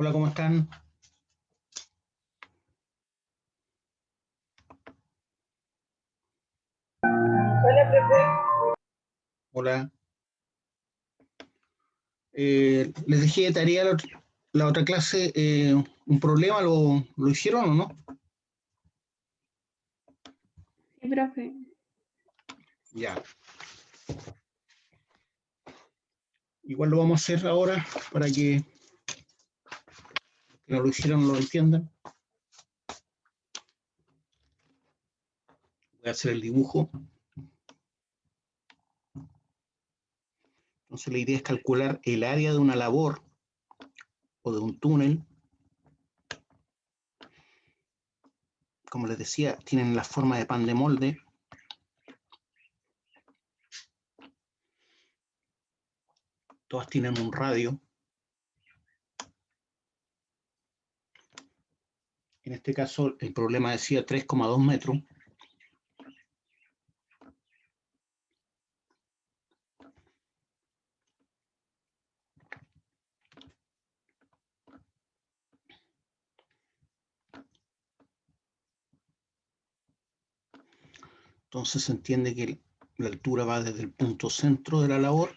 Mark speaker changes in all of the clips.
Speaker 1: Hola, ¿cómo están?
Speaker 2: Hola, profe.
Speaker 1: Hola. Les dejé de tarea la otra clase un problema, ¿lo hicieron o no?
Speaker 2: Sí, profe.
Speaker 1: Ya. Igual lo vamos a hacer ahora para que no lo hicieron lo entiendan. Voy a hacer el dibujo. Entonces la idea es calcular el área de una labor o de un túnel. Como les decía, tienen la forma de pan de molde. Todas tienen un radio. En este caso, el problema decía 3,2 metros. Entonces se entiende que la altura va desde el punto centro de la labor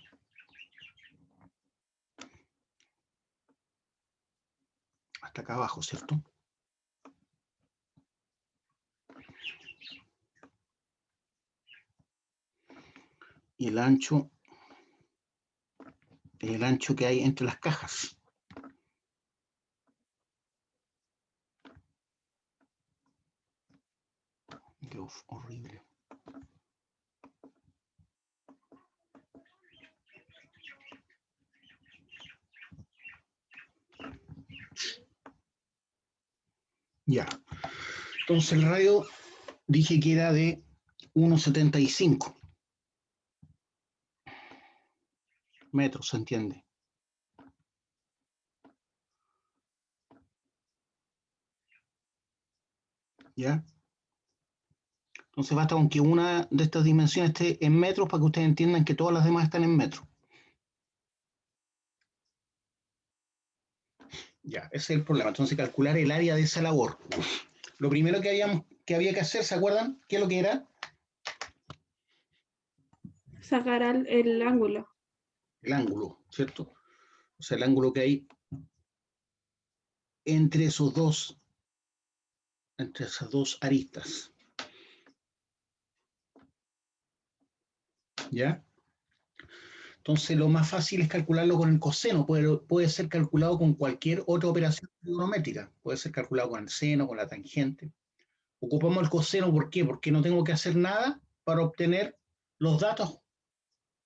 Speaker 1: hasta acá abajo, ¿cierto? Y el ancho que hay entre las cajas. Qué horrible. Ya. Entonces el radio dije que era de 1,75 metros, ¿se entiende? ¿Ya? Entonces basta con que una de estas dimensiones esté en metros para que ustedes entiendan que todas las demás están en metros. Ya, ese es el problema. Entonces calcular el área de esa labor. Lo primero que había que hacer, ¿se acuerdan? ¿Qué es lo que era?
Speaker 2: Sacar el ángulo.
Speaker 1: El ángulo, ¿cierto? O sea, el ángulo que hay entre entre esas dos aristas. ¿Ya? Entonces, lo más fácil es calcularlo con el coseno. Puede ser calculado con cualquier otra operación trigonométrica. Puede ser calculado con el seno, con la tangente. Ocupamos el coseno, ¿por qué? Porque no tengo que hacer nada para obtener los datos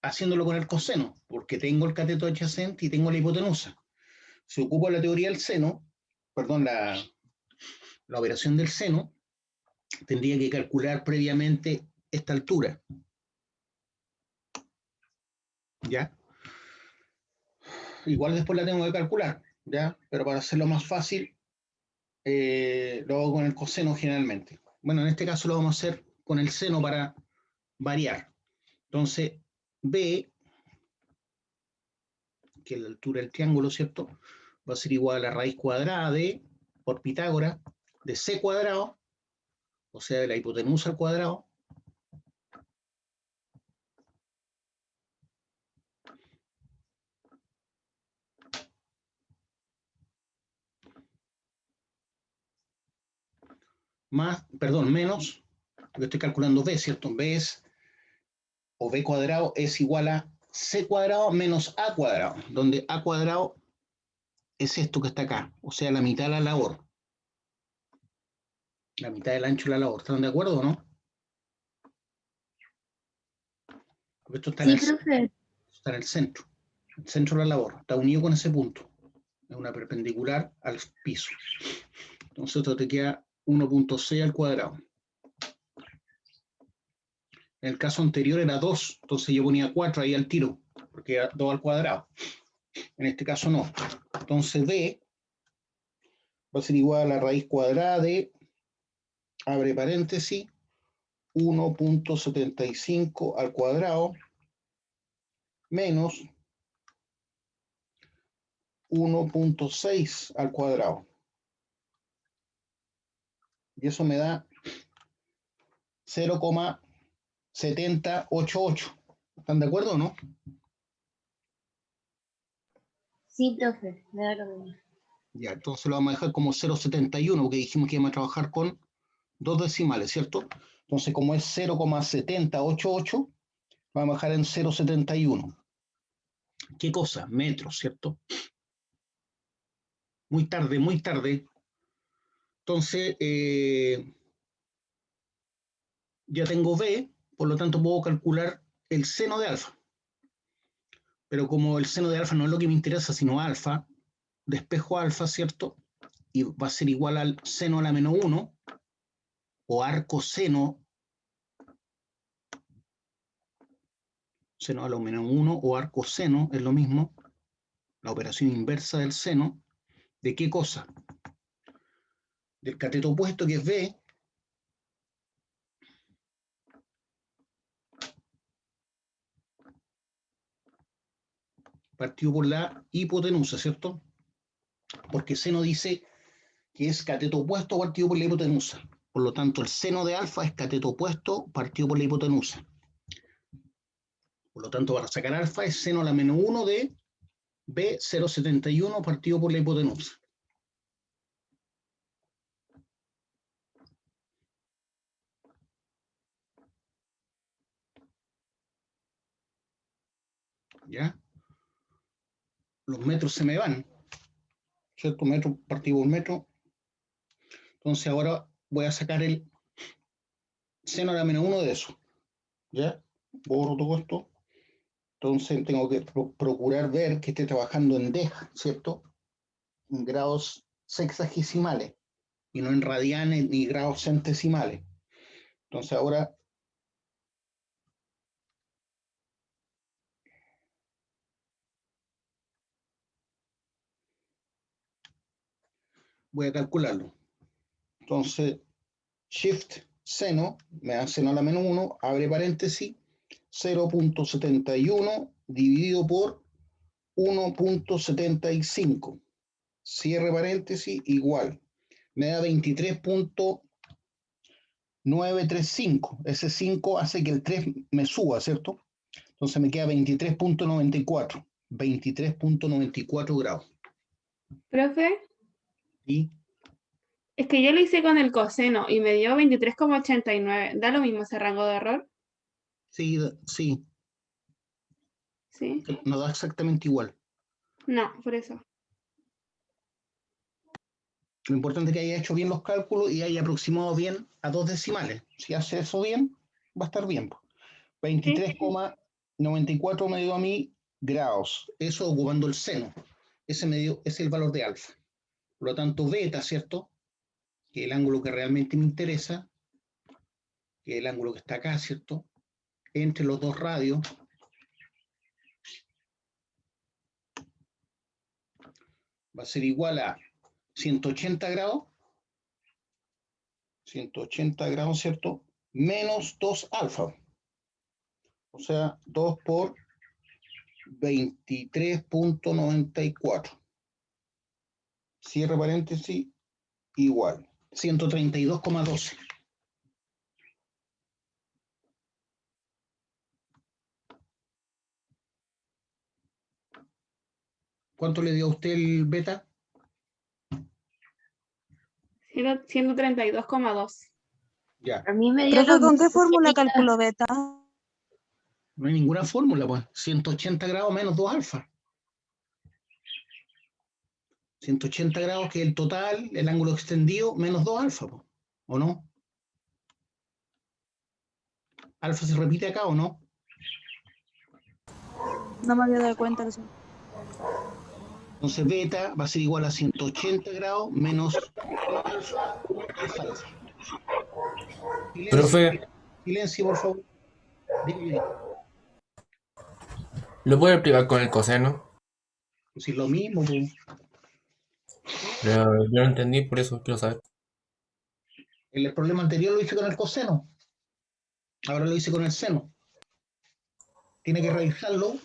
Speaker 1: haciéndolo con el coseno, porque tengo el cateto adyacente y tengo la hipotenusa. Si ocupo la teoría del seno, perdón, la operación del seno, tendría que calcular previamente esta altura. ¿Ya? Igual después la tengo que calcular, ¿ya? Pero para hacerlo más fácil, lo hago con el coseno generalmente. Bueno, en este caso lo vamos a hacer con el seno para variar. Entonces, B, que es la altura del triángulo, ¿cierto? Va a ser igual a la raíz cuadrada de, por Pitágoras, de C cuadrado, o sea, de la hipotenusa al cuadrado, menos, porque estoy calculando B, ¿cierto? O B cuadrado es igual a C cuadrado menos A cuadrado, donde A cuadrado es esto que está acá, o sea, la mitad de la labor, la mitad del ancho de la labor. ¿Están de acuerdo o no? Porque esto
Speaker 2: Sí, profe.
Speaker 1: está en el centro de la labor, está unido con ese punto, es una perpendicular al piso. Entonces esto te queda 1,6 al cuadrado. En el caso anterior era 2, entonces yo ponía 4 ahí al tiro, porque era 2 al cuadrado. En este caso no. Entonces D va a ser igual a la raíz cuadrada de, abre paréntesis, 1,75 al cuadrado menos 1.6 al cuadrado. Y eso me da 0,788. ¿Están de acuerdo o no?
Speaker 3: Sí, profe, me da lo mismo.
Speaker 1: Ya, entonces lo vamos a dejar como 0,71, porque dijimos que íbamos a trabajar con dos decimales, ¿cierto? Entonces, como es 0,788, vamos a dejar en 0,71. ¿Qué cosa? Metros, ¿cierto? Muy tarde, muy tarde. Entonces, ya tengo B, por lo tanto puedo calcular el seno de alfa. Pero como el seno de alfa no es lo que me interesa, sino alfa, despejo alfa, ¿cierto? Y va a ser igual al seno a la menos 1, o arco seno a la menos 1, o arco seno, es lo mismo, la operación inversa del seno. ¿De qué cosa? Del cateto opuesto, que es B, partido por la hipotenusa, ¿cierto? Porque seno dice que es cateto opuesto partido por la hipotenusa. Por lo tanto, el seno de alfa es cateto opuesto partido por la hipotenusa. Por lo tanto, para sacar alfa es seno a la menos 1 de B 0,71 partido por la hipotenusa. ¿Ya? Los metros se me van, ¿cierto? Metro partido por metro. Entonces ahora voy a sacar el seno a la menos 1 de eso. ¿Ya? Borro todo esto. Entonces tengo que procurar ver que esté trabajando en dej, ¿cierto? En grados sexagesimales y no en radianes ni grados centesimales. Entonces ahora voy a calcularlo. Entonces, shift seno, me da seno a la menos 1, abre paréntesis, 0.71 dividido por 1.75. Cierre paréntesis, igual. Me da 23.935. Ese 5 hace que el 3 me suba, ¿cierto? Entonces me queda 23.94. 23.94 grados.
Speaker 2: Profe,
Speaker 1: ¿Y?
Speaker 2: es que yo lo hice con el coseno y me dio 23,89. ¿Da lo mismo ese rango de error?
Speaker 1: Sí, sí,
Speaker 2: Sí.
Speaker 1: nos da exactamente igual.
Speaker 2: No, por eso.
Speaker 1: Lo importante es que haya hecho bien los cálculos y haya aproximado bien a dos decimales. Si hace eso bien, va a estar bien. 23,94 me dio a mí grados. Eso ocupando el seno. Ese me dio, es el valor de alfa. Por lo tanto, beta, ¿cierto? Que es el ángulo que realmente me interesa, que es el ángulo que está acá, ¿cierto? Entre los dos radios. Va a ser igual a 180 grados. 180 grados, ¿cierto? Menos 2 alfa. O sea, 2 por 23.94. Cierre paréntesis, igual. 132,12. ¿Cuánto le dio a usted el beta?
Speaker 2: 132,2.
Speaker 1: Ya.
Speaker 3: A mí me dio
Speaker 4: Profe,
Speaker 3: lo
Speaker 4: ¿con
Speaker 3: mismo.
Speaker 4: qué fórmula calculo beta?
Speaker 1: No hay ninguna fórmula, pues. 180 grados menos 2 alfa. 180 grados, que es el total, el ángulo extendido, menos 2 alfa, pues. ¿O no? ¿Alfa se repite acá o no?
Speaker 4: No me había dado cuenta de eso.
Speaker 1: Entonces beta va a ser igual a 180 grados menos 2 alfa, 2 alfa. Silencio,
Speaker 5: Profe,
Speaker 1: silencio, por favor. Dígame.
Speaker 5: ¿lo puede explicar con el coseno?
Speaker 1: Si es lo mismo, pues.
Speaker 5: Yo no entendí, por eso quiero saber.
Speaker 1: El problema anterior lo hice con el coseno. Ahora lo hice con el seno. Tiene que revisarlo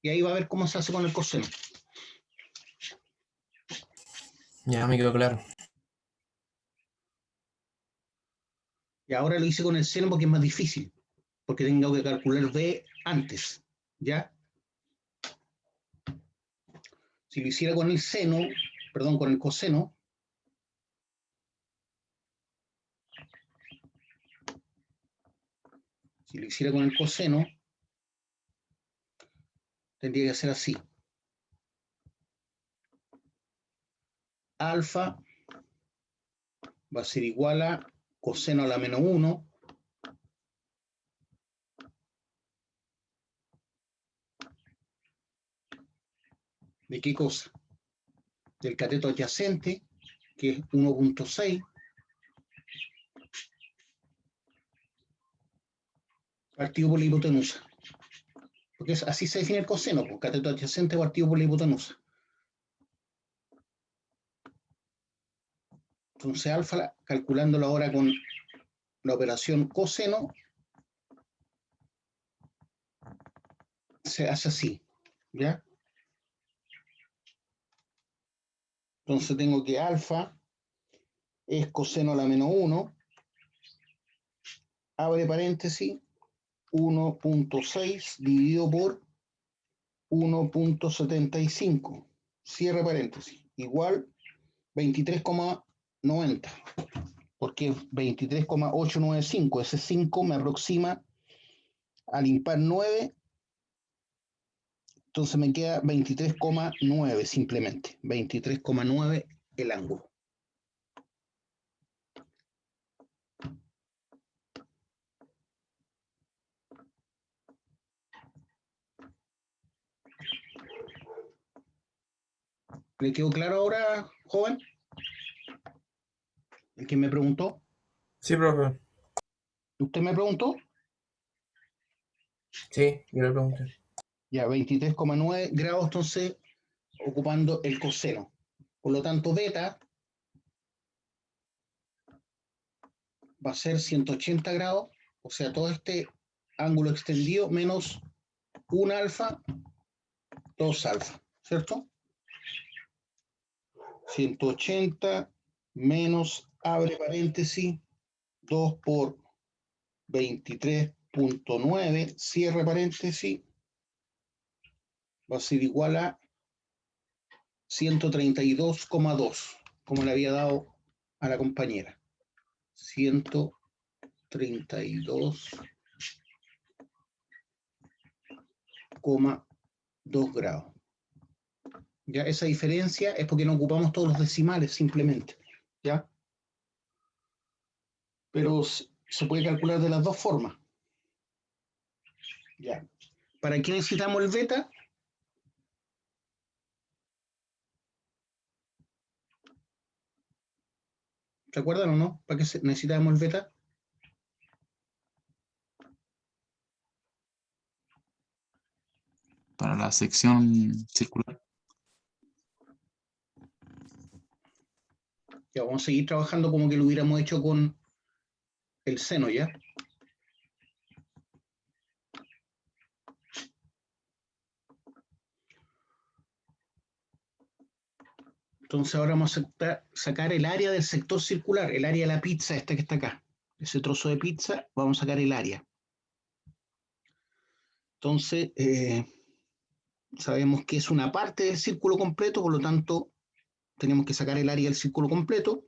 Speaker 1: y ahí va a ver cómo se hace con el coseno.
Speaker 5: Ya me quedó claro.
Speaker 1: Y ahora lo hice con el seno porque es más difícil, porque tengo que calcular B antes, ¿ya? Si lo hiciera con el seno, perdón, con el coseno, si lo hiciera con el coseno, tendría que ser así. Alfa va a ser igual a coseno a la menos 1 ¿de qué cosa? Del cateto adyacente, que es 1.6, partido por la hipotenusa. Porque así se define el coseno, pues, cateto adyacente partido por la hipotenusa. Entonces alfa, calculándolo ahora con la operación coseno, se hace así, ¿ya? Entonces tengo que alfa es coseno a la menos 1, abre paréntesis, 1.6 dividido por 1.75, cierre paréntesis, igual 23,90, porque es 23,895, ese 5 me aproxima al impar 9, entonces me queda 23,9 simplemente, 23,9 el ángulo. ¿Le quedó claro ahora, joven? ¿El que me preguntó?
Speaker 5: Sí, profe.
Speaker 1: ¿Usted me preguntó?
Speaker 5: Sí, yo le pregunté.
Speaker 1: Ya, 23,9 grados, entonces, ocupando el coseno. Por lo tanto, beta va a ser 180 grados, o sea, todo este ángulo extendido menos 1 alfa, 2 alfa, ¿cierto? 180 menos, abre paréntesis, 2 por 23,9, cierre paréntesis, va a ser igual a 132,2, como le había dado a la compañera. 132,2 grados. Ya esa diferencia es porque no ocupamos todos los decimales simplemente, ¿ya? Pero se puede calcular de las dos formas. ¿Ya? ¿Para qué necesitamos el beta? ¿Se acuerdan o no? ¿Para qué necesitamos el beta?
Speaker 6: Para la sección circular.
Speaker 1: Ya vamos a seguir trabajando como que lo hubiéramos hecho con el seno, ¿ya? Entonces ahora vamos a sacar el área del sector circular, el área de la pizza, esta que está acá. Ese trozo de pizza, vamos a sacar el área. Entonces, sabemos que es una parte del círculo completo, por lo tanto, tenemos que sacar el área del círculo completo.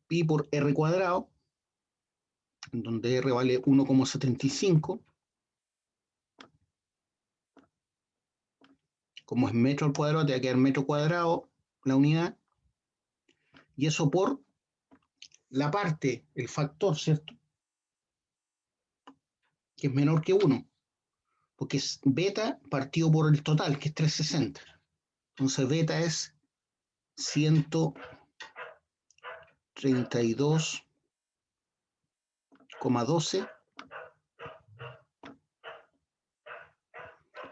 Speaker 1: Pi por r cuadrado, en donde r vale 1,75. Como es metro al cuadrado, te va a quedar metro cuadrado la unidad. Y eso por la parte, el factor, ¿cierto? Que es menor que 1. Porque es beta partido por el total, que es 360. Entonces beta es 132,12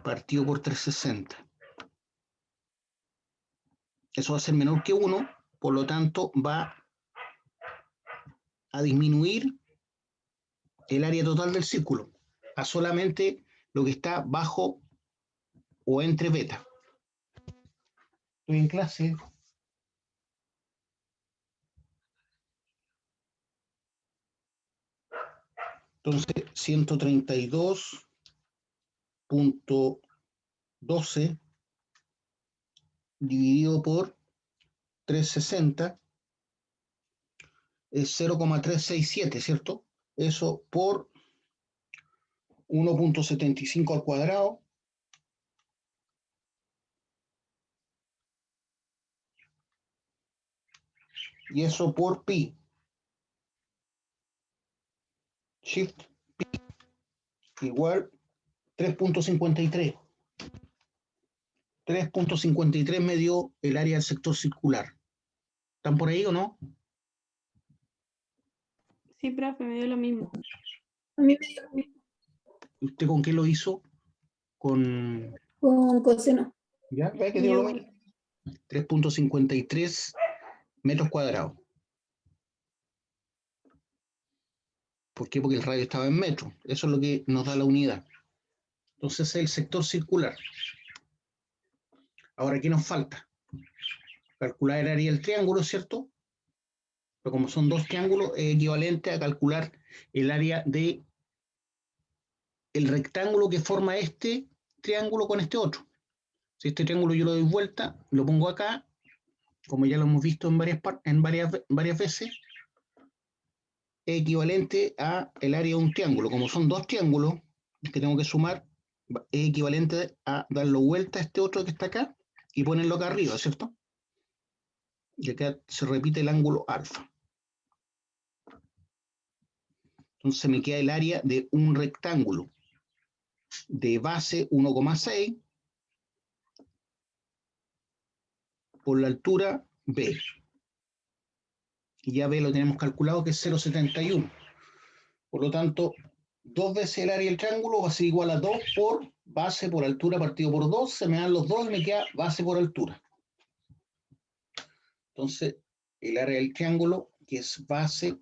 Speaker 1: partido por 360. Eso va a ser menor que 1, por lo tanto va a disminuir el área total del círculo a solamente lo que está bajo o entre beta. Estoy en clase, Entonces, 132.12 dividido por 360 es 0,367, ¿cierto? Eso por 1.75 al cuadrado y eso por pi. Shift pi igual 3.53. 3.53 me dio el área del sector circular. ¿Están por ahí o no?
Speaker 2: Sí, profe, me dio lo mismo. A mí me dio lo mismo.
Speaker 1: ¿Usted con qué lo hizo? Con...
Speaker 2: Con coseno.
Speaker 1: ¿Ya? ¿Ve que dio lo mismo? 3.53 metros cuadrados. ¿Por qué? Porque el radio estaba en metros. Eso es lo que nos da la unidad. Entonces es el sector circular. Ahora, ¿qué nos falta? Calcular el área del triángulo, ¿cierto? Pero como son dos triángulos, es equivalente a calcular el área de el rectángulo que forma este triángulo con este otro. Si este triángulo yo lo doy vuelta, lo pongo acá, como ya lo hemos visto en varias veces, es equivalente a el área de un triángulo. Como son dos triángulos que tengo que sumar, es equivalente a darlo vuelta a este otro que está acá y ponerlo acá arriba, ¿cierto? Y acá se repite el ángulo alfa. Entonces me queda el área de un rectángulo de base 1,6 por la altura B. Y ya B lo tenemos calculado que es 0,71. Por lo tanto, 2 veces el área del triángulo va a ser igual a 2 por base por altura partido por 2. Se me dan los dos y me queda base por altura. Entonces, el área del triángulo, que es base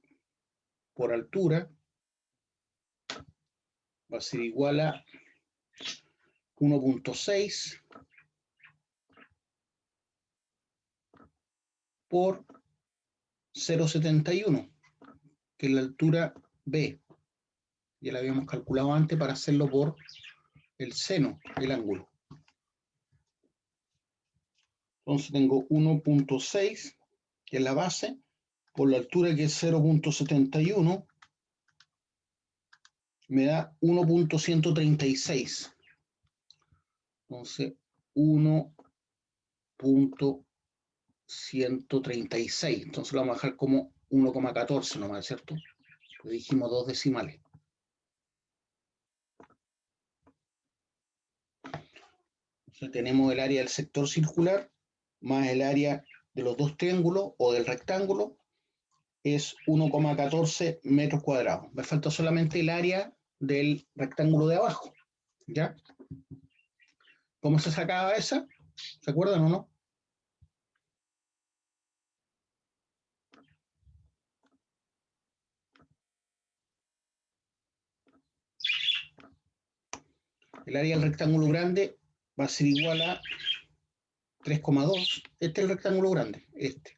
Speaker 1: por altura, va a ser igual a 1.6 por 0,71, que es la altura B. Ya la habíamos calculado antes para hacerlo por el seno del ángulo. Entonces tengo 1.6, que es la base, por la altura que es 0.71, me da 1.136. Entonces, 1.136. Entonces lo vamos a dejar como 1,14 nomás, ¿cierto? Le dijimos dos decimales. Entonces tenemos el área del sector circular más el área de los dos triángulos o del rectángulo es 1,14 metros cuadrados. Me falta solamente el área del rectángulo de abajo, ¿ya? ¿Cómo se sacaba esa? ¿Se acuerdan o no? El área del rectángulo grande va a ser igual a 3,2. Este es el rectángulo grande, este.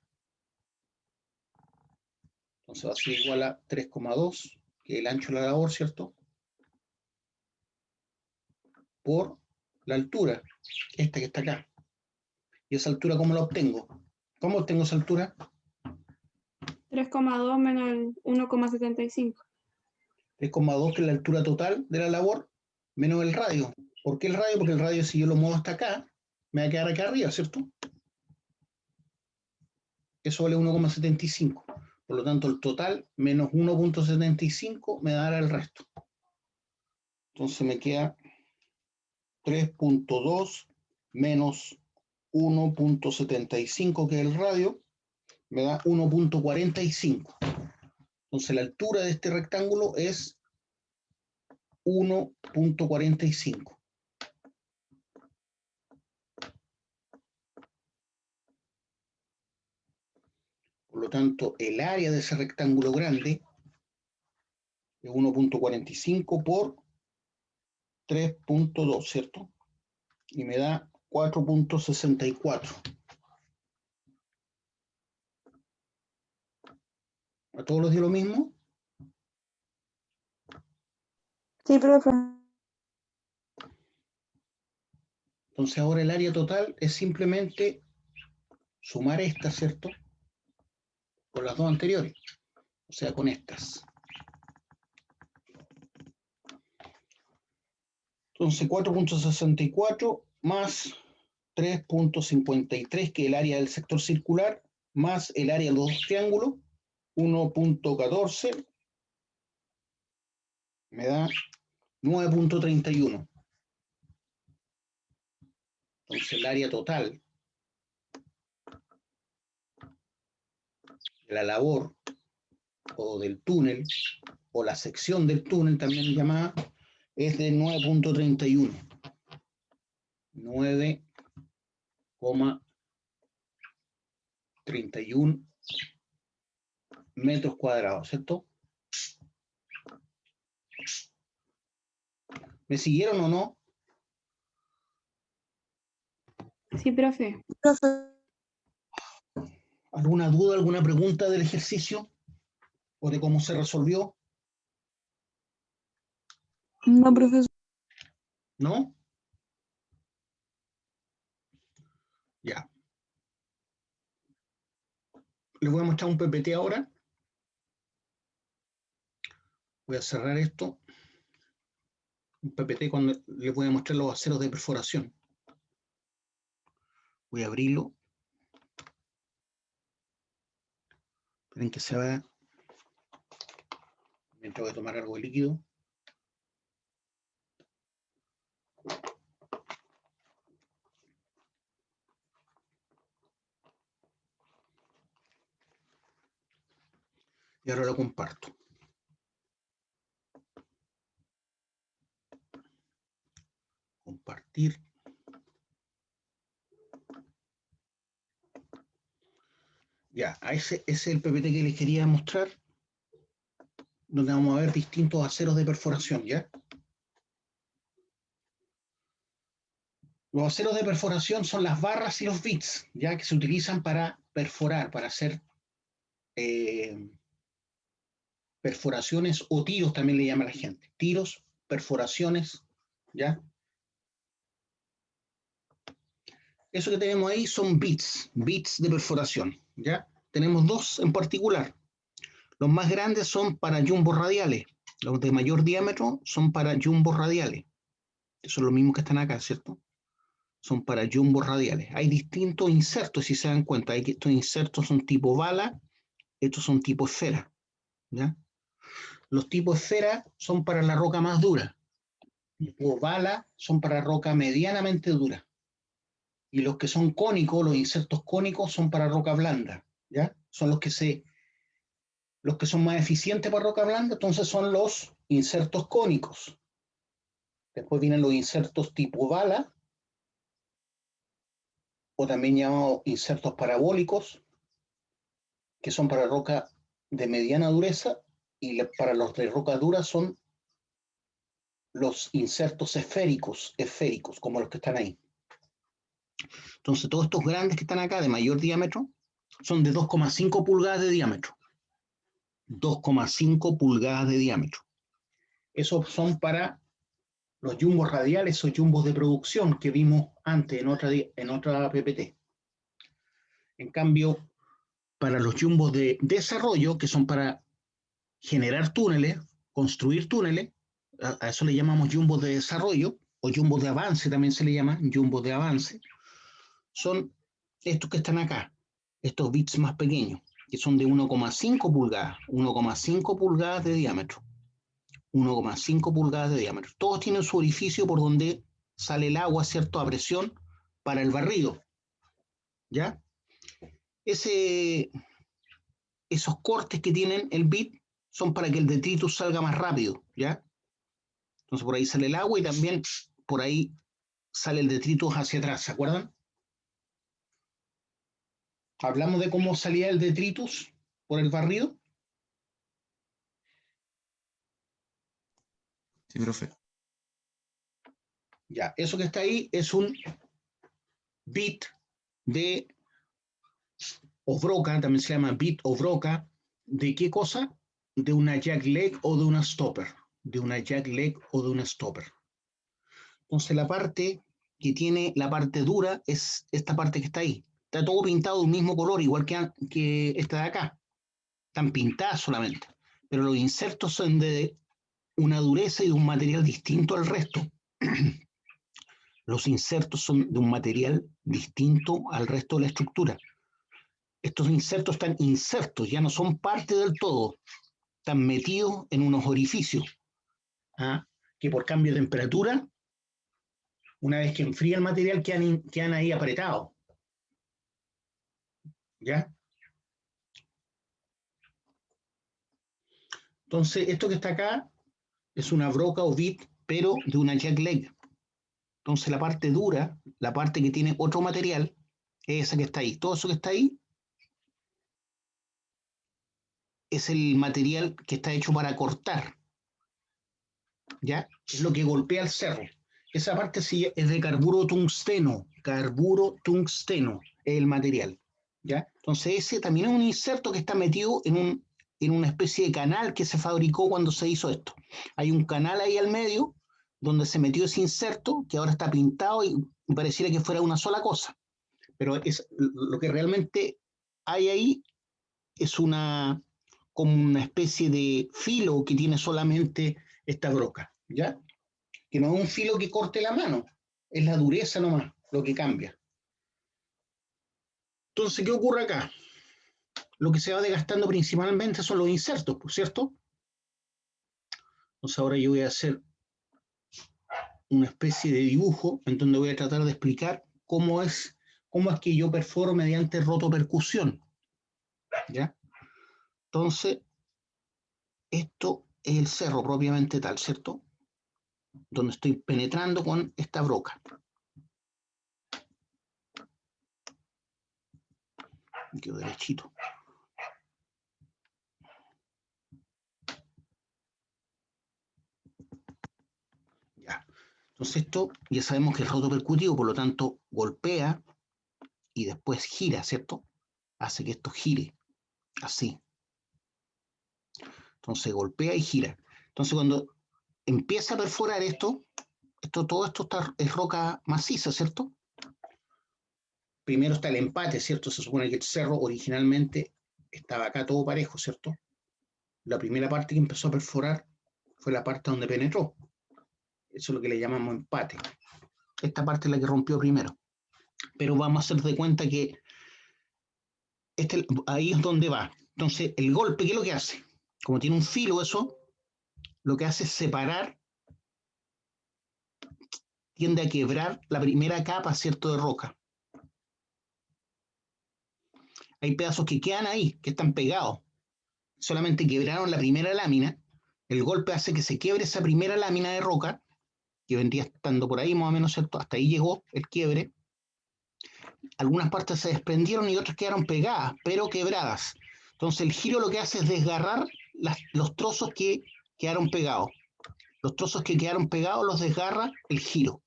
Speaker 1: Entonces va a ser igual a 3,2, que es el ancho de la labor, ¿cierto? Por la altura, esta que está acá. ¿Y esa altura cómo la obtengo? ¿Cómo obtengo esa altura?
Speaker 2: 3,2 menos el 1,75.
Speaker 1: 3,2, que es la altura total de la labor, menos el radio. ¿Por qué el radio? Porque el radio, si yo lo muevo hasta acá, me va a quedar acá arriba, ¿cierto? Eso vale 1,75. Por lo tanto, el total menos 1,75 me dará el resto. Entonces me queda 3,2 menos 1,75, que es el radio, me da 1,45. Entonces la altura de este rectángulo es 1,45. Por lo tanto, el área de ese rectángulo grande es 1,45 por 3,2, ¿cierto? Y me da 4,64. ¿A todos los dio lo mismo?
Speaker 4: Sí, profe.
Speaker 1: Entonces ahora el área total es simplemente sumar estas, ¿cierto? Con las dos anteriores, o sea, con estas. Entonces 4.64 más 3.53, que es el área del sector circular, más el área de los dos triángulos, 1.14, me da 9.31. Entonces el área total de la labor o del túnel, o la sección del túnel también llamada, es de 9.31. 9,31 metros cuadrados, ¿cierto? ¿Me siguieron o no?
Speaker 2: Sí, profe.
Speaker 4: Profe,
Speaker 1: ¿Alguna duda, alguna pregunta del ejercicio? ¿O de cómo se resolvió?
Speaker 4: no, profesor.
Speaker 1: ¿No? Ya. Les voy a mostrar un PPT ahora. Voy a cerrar esto. Un PPT cuando les voy a mostrar los aceros de perforación. Voy a abrirlo. Esperen que se vaya. Mientras voy a tomar algo de líquido. Y ahora lo comparto. Compartir. Ya, ese es el PPT que les quería mostrar, donde vamos a ver distintos aceros de perforación, ¿ya? Los aceros de perforación son las barras y los bits, ya que se utilizan para perforar, para hacer perforaciones o tiros, también le llama la gente. Tiros, perforaciones, ¿ya? Eso que tenemos ahí son bits de perforación, ¿ya? Tenemos dos en particular. Los más grandes son para jumbos radiales. Los de mayor diámetro son para jumbos radiales. Eso es lo mismo que están acá, ¿cierto? Son para jumbos radiales. Hay distintos insertos, si se dan cuenta. Hay que estos insertos son tipo bala, estos son tipo esfera, ¿ya? Los tipos esfera son para la roca más dura. Tipo bala son para roca medianamente dura. Y los que son cónicos, los insertos cónicos, son para roca blanda, ¿ya? Son los que son más eficientes para roca blanda, entonces son los insertos cónicos. Después vienen los insertos tipo bala, o también llamados insertos parabólicos, que son para roca de mediana dureza, y para los de roca dura son los insertos esféricos, como los que están ahí. Entonces, todos estos grandes que están acá, de mayor diámetro, son de 2,5 pulgadas de diámetro. 2,5 pulgadas de diámetro. Esos son para los jumbos radiales o jumbos de producción que vimos antes en otra PPT. En cambio, para los jumbos de desarrollo, que son para generar túneles, construir túneles, a eso le llamamos jumbos de desarrollo, o jumbos de avance también se le llama, jumbos de avance, son estos que están acá, estos bits más pequeños, que son de 1,5 pulgadas, 1,5 pulgadas de diámetro. 1,5 pulgadas de diámetro. Todos tienen su orificio por donde sale el agua, ¿cierto?, a presión para el barrido, ¿ya? Esos cortes que tienen el bit son para que el detritus salga más rápido, ¿ya? Entonces por ahí sale el agua y también por ahí sale el detritus hacia atrás, ¿se acuerdan? Hablamos de cómo salía el detritus por el barrido.
Speaker 6: Sí, profe.
Speaker 1: Ya, eso que está ahí es un bit o broca, también se llama bit o broca. ¿De qué cosa? De una jack leg o de una stopper, de una jackleg o de una stopper. Entonces la parte que tiene la parte dura es esta parte que está ahí. Está todo pintado de un mismo color, igual que esta de acá. Están pintadas solamente. Pero los insertos son de una dureza y de un material distinto al resto. Los insertos son de un material distinto al resto de la estructura. Estos insertos están insertos, ya no son parte del todo. Están metidos en unos orificios, que por cambio de temperatura, una vez que enfría el material, quedan ahí apretados. ¿Ya? Entonces, esto que está acá es una broca o bit, pero de una jackleg. Entonces, la parte dura, la parte que tiene otro material, es esa que está ahí. Todo eso que está ahí es el material que está hecho para cortar. ¿Ya? Es lo que golpea el cerro. Esa parte sí es de carburo tungsteno. Carburo tungsteno es el material. ¿Ya? Entonces, ese también es un inserto que está metido en una especie de canal que se fabricó cuando se hizo esto. Hay un canal ahí al medio donde se metió ese inserto que ahora está pintado y pareciera que fuera una sola cosa. Pero lo que realmente hay ahí es como una especie de filo que tiene solamente esta broca, ¿ya? Que no es un filo que corte la mano, es la dureza nomás lo que cambia. Entonces, ¿qué ocurre acá? Lo que se va desgastando principalmente son los insertos, ¿por cierto? Entonces ahora yo voy a hacer una especie de dibujo en donde voy a tratar de explicar cómo es que yo perforo mediante rotopercusión, ¿ya? Entonces, esto es el cerro propiamente tal, ¿cierto? Donde estoy penetrando con esta broca. Me quedo derechito. Ya. Entonces esto ya sabemos que es rotopercutivo, por lo tanto golpea y después gira, ¿cierto? Hace que esto gire, así. Entonces golpea y gira. Entonces cuando empieza a perforar todo esto es roca maciza, ¿cierto? Primero está el empate, ¿cierto? Se supone que el cerro originalmente estaba acá todo parejo, ¿cierto? La primera parte que empezó a perforar fue la parte donde penetró. Eso es lo que le llamamos empate. Esta parte es la que rompió primero. Pero vamos a hacer de cuenta que ahí es donde va. Entonces, el golpe, ¿qué es lo que hace? Como tiene un filo eso, lo que hace es separar, tiende a quebrar la primera capa, ¿cierto?, de roca. Hay pedazos que quedan ahí, que están pegados. Solamente quebraron la primera lámina. El golpe hace que se quiebre esa primera lámina de roca, que vendría estando por ahí más o menos, ¿cierto? Hasta ahí llegó el quiebre. Algunas partes se desprendieron y otras quedaron pegadas, pero quebradas. Entonces el giro lo que hace es desgarrar los trozos que quedaron pegados. Los trozos que quedaron pegados los desgarra el giro.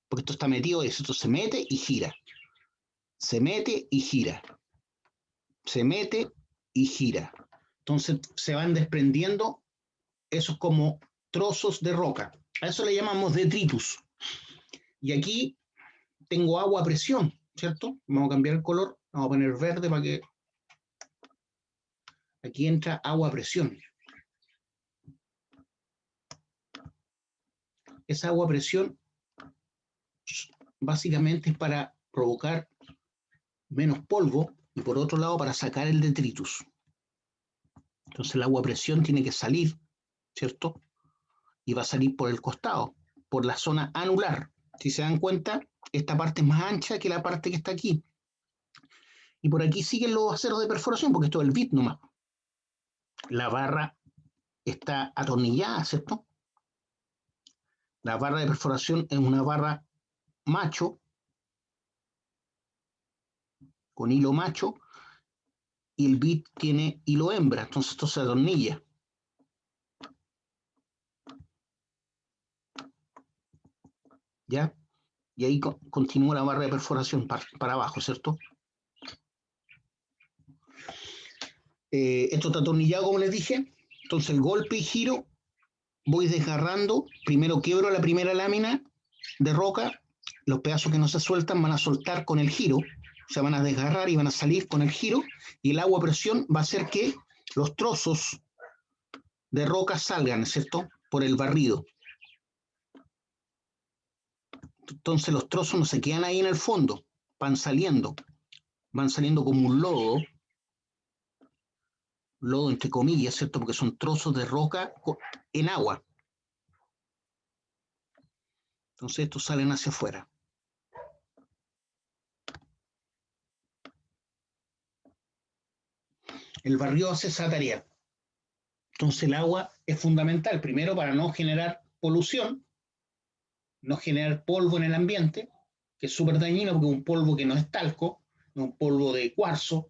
Speaker 1: Porque esto está metido eso. Esto se mete y gira. Se mete y gira. Se mete y gira. Entonces se van desprendiendo esos como trozos de roca. A eso le llamamos detritus. Y aquí tengo agua a presión, ¿cierto? Vamos a cambiar el color. Vamos a poner verde para que... Aquí entra agua a presión. Esa agua a presión básicamente es para provocar menos polvo y por otro lado para sacar el detritus. Entonces el agua a presión tiene que salir, ¿cierto? Y va a salir por el costado, por la zona anular. Si se dan cuenta, esta parte es más ancha que la parte que está aquí. Y por aquí siguen los aceros de perforación, porque esto es el bit nomás. La barra está atornillada, ¿cierto? La barra de perforación es una barra macho, con hilo macho, y el bit tiene hilo hembra, entonces esto se atornilla. ¿Ya? Y ahí continúa la barra de perforación para abajo, ¿cierto? Esto está atornillado, como les dije. Entonces el golpe y giro voy desgarrando, primero quiebro la primera lámina de roca, los pedazos que no se sueltan van a soltar con el giro, se van a desgarrar y van a salir con el giro, y el agua a presión va a hacer que los trozos de roca salgan, ¿cierto? Por el barrido. Entonces los trozos no se quedan ahí en el fondo, van saliendo como un lodo entre comillas, ¿cierto? Porque son trozos de roca en agua. Entonces estos salen hacia afuera. El barrido hace esa tarea. Entonces el agua es fundamental, primero para no generar polución, no generar polvo en el ambiente, que es súper dañino porque es un polvo que no es talco, es un polvo de cuarzo.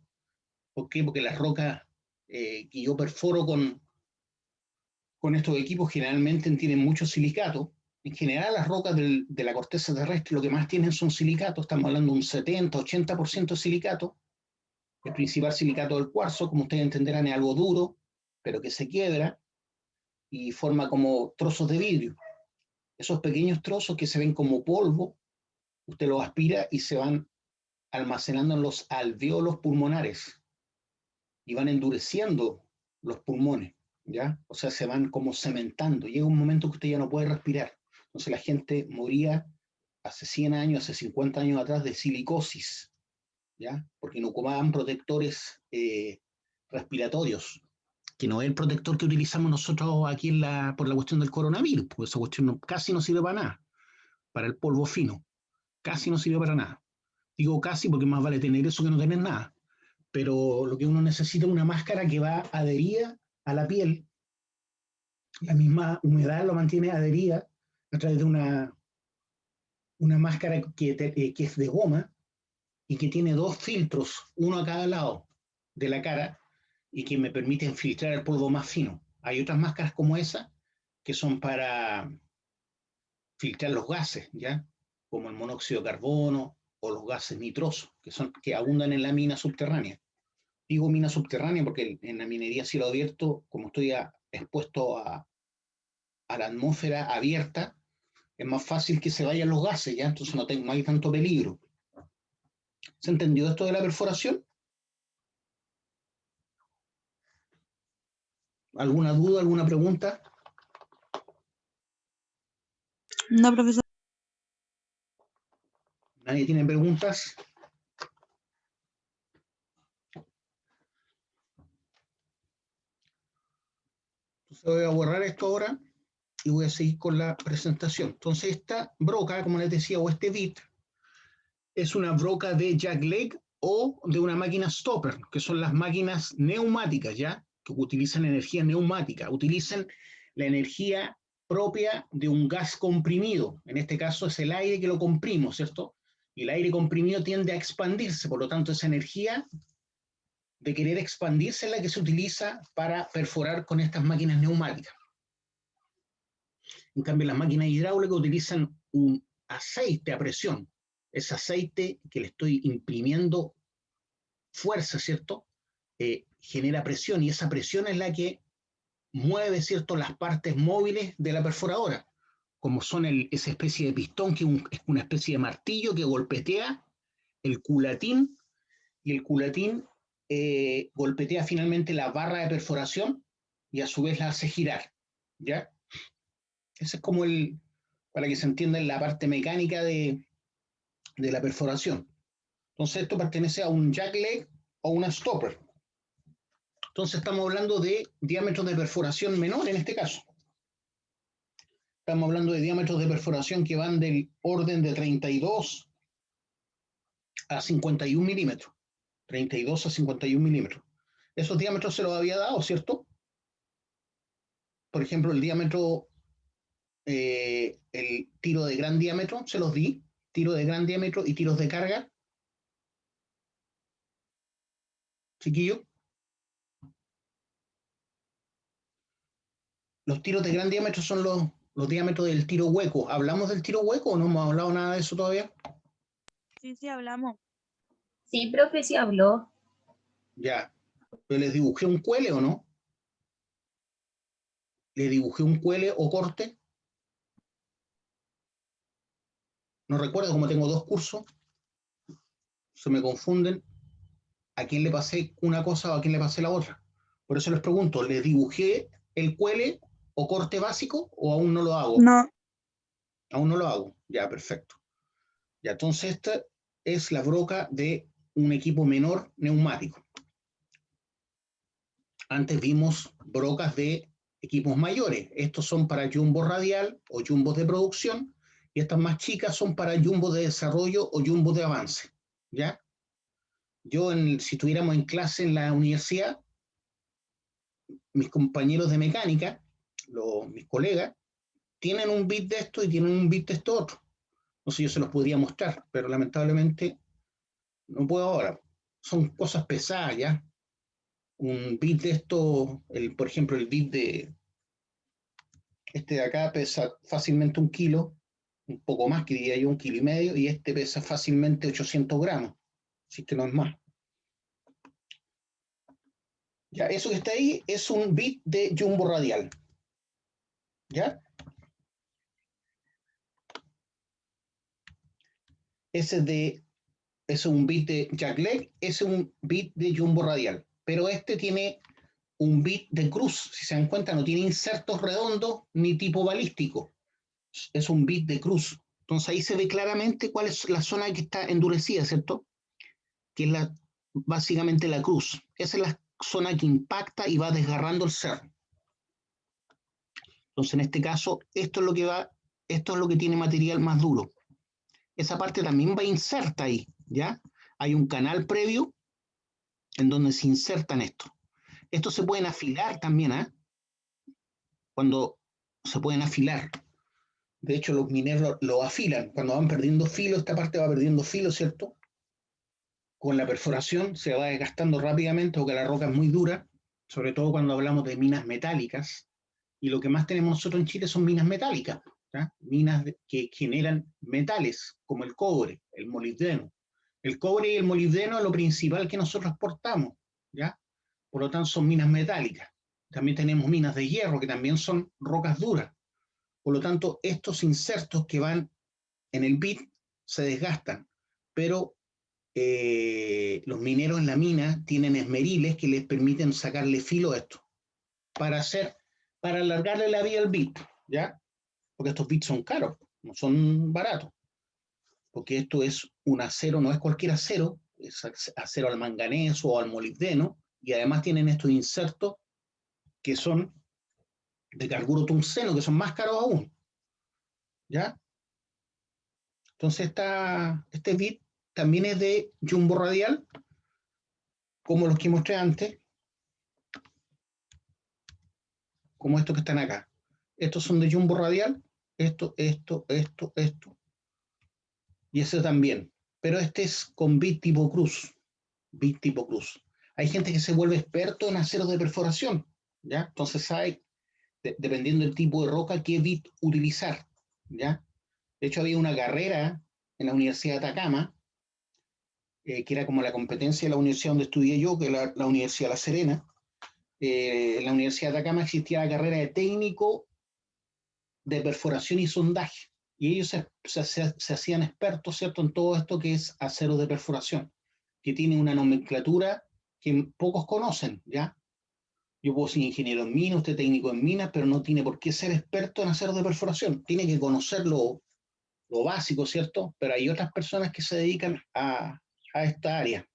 Speaker 1: ¿Por qué? Porque las rocas que yo perforo con estos equipos generalmente tienen mucho silicato. En general las rocas de la corteza terrestre lo que más tienen son silicatos, estamos hablando de un 70-80% de silicato. El principal silicato del cuarzo, como ustedes entenderán, es algo duro, pero que se quiebra y forma como trozos de vidrio. Esos pequeños trozos que se ven como polvo, usted los aspira y se van almacenando en los alvéolos pulmonares y van endureciendo los pulmones, ¿ya? O sea, se van como cementando. Llega un momento que usted ya no puede respirar. Entonces la gente moría hace 100 años, hace 50 años atrás de silicosis, ¿ya? Porque no ocupaban protectores respiratorios, que no es el protector que utilizamos nosotros aquí por la cuestión del coronavirus, porque esa cuestión casi no sirve para nada, para el polvo fino, casi no sirve para nada. Digo casi porque más vale tener eso que no tener nada, pero lo que uno necesita es una máscara que va adherida a la piel, la misma humedad lo mantiene adherida a través de una máscara que es de goma y que tiene 2 filtros, uno a cada lado de la cara, y que me permiten filtrar el polvo más fino. Hay otras máscaras como esa que son para filtrar los gases, ¿ya? Como el monóxido de carbono o los gases nitrosos, que abundan en la mina subterránea. Digo mina subterránea porque en la minería a cielo abierto, como estoy expuesto a la atmósfera abierta, es más fácil que se vayan los gases, ¿ya? Entonces no hay tanto peligro. ¿Se entendió esto de la perforación? ¿Alguna duda, alguna pregunta?
Speaker 4: No, profesor.
Speaker 1: ¿Nadie tiene preguntas? Entonces voy a borrar esto ahora y voy a seguir con la presentación. Entonces esta broca, como les decía, o este bit, es una broca de jackleg o de una máquina stopper, que son las máquinas neumáticas, ¿ya? Que utilizan energía neumática, utilizan la energía propia de un gas comprimido. En este caso es el aire que lo comprimo, ¿cierto? Y el aire comprimido tiende a expandirse, por lo tanto esa energía de querer expandirse es la que se utiliza para perforar con estas máquinas neumáticas. En cambio, las máquinas hidráulicas utilizan un aceite a presión. Ese aceite que le estoy imprimiendo fuerza, ¿cierto? Genera presión y esa presión es la que mueve, ¿cierto?, las partes móviles de la perforadora, como son esa especie de pistón que es una especie de martillo que golpetea el culatín y el culatín golpetea finalmente la barra de perforación y a su vez la hace girar, ¿ya? Ese es como para que se entienda la parte mecánica de la perforación. Entonces esto pertenece a un jackleg o una stopper. Entonces estamos hablando de diámetros de perforación menor en este caso. Estamos hablando de diámetros de perforación que van del orden de 32 a 51 milímetros. 32 a 51 milímetros. Esos diámetros se los había dado, ¿cierto? Por ejemplo, el diámetro, el tiro de gran diámetro, se los di. Tiro de gran diámetro y tiros de carga. Chiquillo. Los tiros de gran diámetro son los diámetros del tiro hueco. ¿Hablamos del tiro hueco o no hemos hablado nada de eso todavía?
Speaker 4: Sí, hablamos.
Speaker 3: Sí, profe, sí habló.
Speaker 1: Ya. ¿Pero les dibujé un cuele o no? le dibujé un cuele o corte. No recuerdo, como tengo dos cursos, se me confunden a quién le pasé una cosa o a quién le pasé la otra. Por eso les pregunto, ¿les dibujé el cuele o corte básico o aún no lo hago?
Speaker 4: No,
Speaker 1: Aún no lo hago. Ya, perfecto. Ya, entonces esta es la broca de un equipo menor neumático. Antes vimos brocas de equipos mayores. Estos son para jumbo radial o jumbos de producción, y estas más chicas son para jumbo de desarrollo o jumbo de avance. ¿Ya? Yo, si estuviéramos en clase en la universidad, mis compañeros de mecánica, mis colegas, tienen un bit de esto y tienen un bit de esto otro. No sé, yo se los podría mostrar, pero lamentablemente no puedo ahora. Son cosas pesadas, ¿ya? Un bit de esto, por ejemplo, el bit de este de acá pesa fácilmente 1 kilo, un poco más, que diría yo 1,5 kilos, y este pesa fácilmente 800 gramos, así que no es más. Ya, eso que está ahí es un bit de jumbo radial. ¿Ya? Ese es un bit de jackleg, ese es un bit de jumbo radial. Pero este tiene un bit de cruz, si se dan cuenta, no tiene insertos redondos ni tipo balístico. Es un bit de cruz. Entonces ahí se ve claramente cuál es la zona que está endurecida, ¿cierto? Que es básicamente la cruz. Esa es la zona que impacta y va desgarrando el cerro. Entonces, en este caso, esto es lo que tiene material más duro. Esa parte también va inserta ahí, ¿ya? Hay un canal previo en donde se insertan estos. Estos se pueden afilar también, ¿eh? Cuando se pueden afilar. De hecho, los mineros lo afilan. Cuando van perdiendo filo, esta parte va perdiendo filo, ¿cierto? Con la perforación se va desgastando rápidamente porque la roca es muy dura, sobre todo cuando hablamos de minas metálicas. Y lo que más tenemos nosotros en Chile son minas metálicas, ¿ya? Minas que generan metales, como el cobre, el molibdeno. El cobre y el molibdeno es lo principal que nosotros exportamos, ¿ya? Por lo tanto, son minas metálicas. También tenemos minas de hierro, que también son rocas duras. Por lo tanto, estos insertos que van en el bit se desgastan, pero los mineros en la mina tienen esmeriles que les permiten sacarle filo a esto para alargarle la vida al bit, ¿ya? Porque estos bits son caros, no son baratos, porque esto es un acero, no es cualquier acero, es acero al manganeso o al molibdeno, y además tienen estos insertos que son de carburo tungsteno, que son más caros aún, ¿ya? Entonces este bit también es de jumbo radial, como los que mostré antes, como estos que están acá. Estos son de jumbo radial, esto, y ese también. Pero este es con bit tipo cruz, bit tipo cruz. Hay gente que se vuelve experto en aceros de perforación, ¿ya? Entonces sabe, dependiendo del tipo de roca, qué bit utilizar, ¿ya? De hecho, había una carrera en la Universidad de Atacama, que era como la competencia de la universidad donde estudié yo, que es la Universidad de La Serena. En la Universidad de Atacama existía la carrera de técnico de perforación y sondaje. Y ellos se hacían expertos, ¿cierto?, en todo esto que es acero de perforación, que tiene una nomenclatura que pocos conocen, ¿ya? Yo puedo ser ingeniero en minas, usted técnico en minas, pero no tiene por qué ser experto en acero de perforación. Tiene que conocer lo básico, ¿cierto? Pero hay otras personas que se dedican a esta área.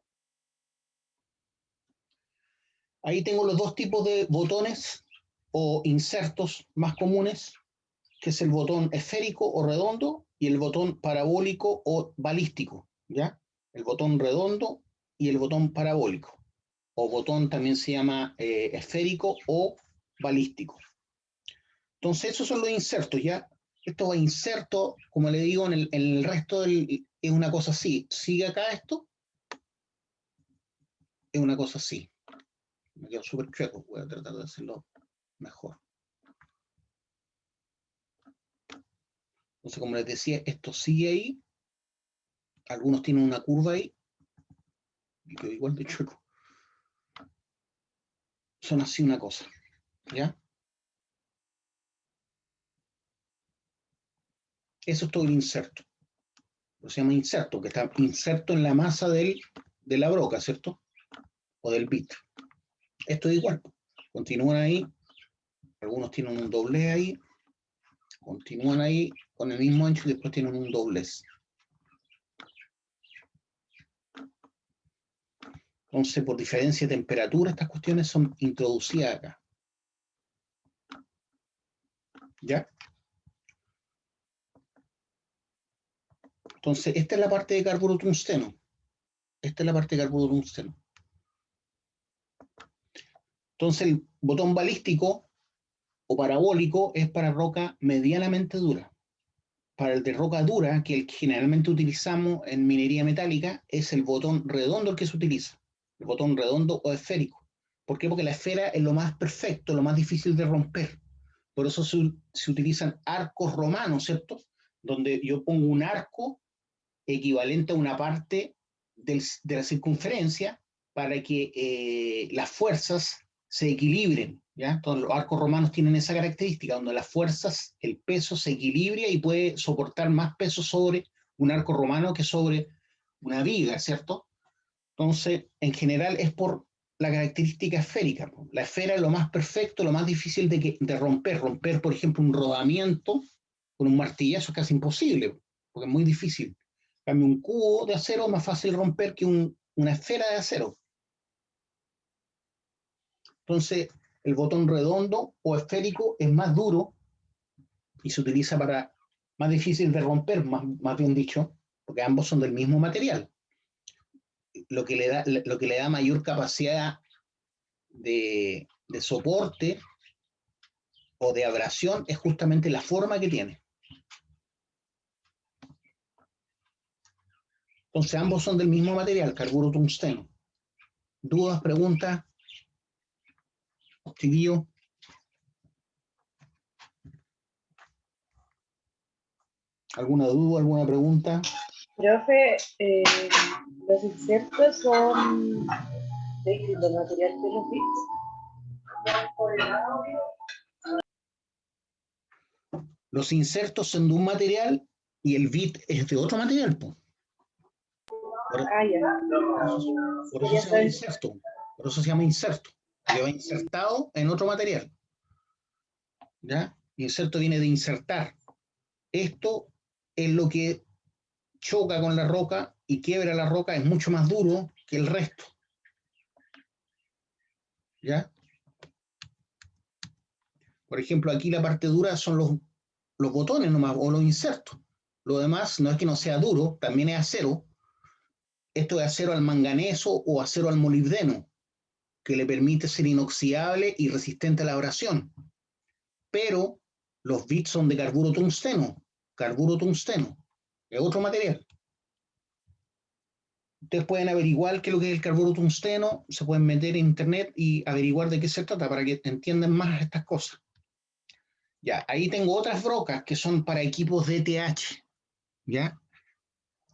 Speaker 1: Ahí tengo los dos tipos de botones o insertos más comunes, que es el botón esférico o redondo y el botón parabólico o balístico, ¿ya? El botón redondo y el botón parabólico, o botón también se llama esférico o balístico. Entonces esos son los insertos, ¿ya? Esto va inserto, como le digo, en el resto es una cosa así. Sigue acá esto, es una cosa así. Me quedo súper chueco, voy a tratar de hacerlo mejor. Entonces, como les decía, esto sigue ahí. Algunos tienen una curva ahí. Y quedó igual de chueco. Son así una cosa, ¿ya? Eso es todo el inserto. Se llama inserto, que está inserto en la masa de la broca, ¿cierto? O del bit. Esto es igual. Continúan ahí. Algunos tienen un doblez ahí. Continúan ahí con el mismo ancho y después tienen un doblez. Entonces, por diferencia de temperatura, estas cuestiones son introducidas acá. ¿Ya? Entonces, esta es la parte de carburo tungsteno. Esta es la parte de carburo tungsteno. Entonces, el botón balístico o parabólico es para roca medianamente dura. Para el de roca dura, que el que generalmente utilizamos en minería metálica, es el botón redondo el que se utiliza. El botón redondo o esférico. ¿Por qué? Porque la esfera es lo más perfecto, lo más difícil de romper. Por eso se utilizan arcos romanos, ¿cierto? Donde yo pongo un arco equivalente a una parte de la circunferencia para que las fuerzas se equilibren, ¿ya? Entonces los arcos romanos tienen esa característica, donde las fuerzas, el peso se equilibra y puede soportar más peso sobre un arco romano que sobre una viga, ¿cierto? Entonces, en general es por la característica esférica. La esfera es lo más perfecto, lo más difícil de romper. Romper, por ejemplo, un rodamiento con un martillazo es casi imposible, porque es muy difícil. En cambio, un cubo de acero es más fácil romper que una esfera de acero. Entonces, el botón redondo o esférico es más duro y se utiliza para más difícil de romper, más bien dicho, porque ambos son del mismo material. Lo que le da mayor capacidad de soporte o de abrasión es justamente la forma que tiene. Entonces ambos son del mismo material, carburo tungsteno. ¿Dudas, preguntas? Chiquillo. ¿Alguna duda, alguna pregunta?
Speaker 7: Profe, los insertos son del material de los bits.
Speaker 1: Los insertos son de un material y el bit es de otro material. Por eso se llama inserto. Por eso se llama inserto. Que va insertado en otro material. ¿Ya? Inserto viene de insertar. Esto es lo que choca con la roca y quiebra la roca, es mucho más duro que el resto. ¿Ya? Por ejemplo, aquí la parte dura son los botones nomás, o los insertos. Lo demás no es que no sea duro, también es acero. Esto es acero al manganeso o acero al molibdeno, que le permite ser inoxidable y resistente a la abrasión. Pero los bits son de carburo tungsteno. Carburo tungsteno. Es otro material. Ustedes pueden averiguar qué es lo que es el carburo tungsteno, se pueden meter en internet y averiguar de qué se trata para que entiendan más estas cosas. Ya, ahí tengo otras brocas que son para equipos DTH. ¿Ya?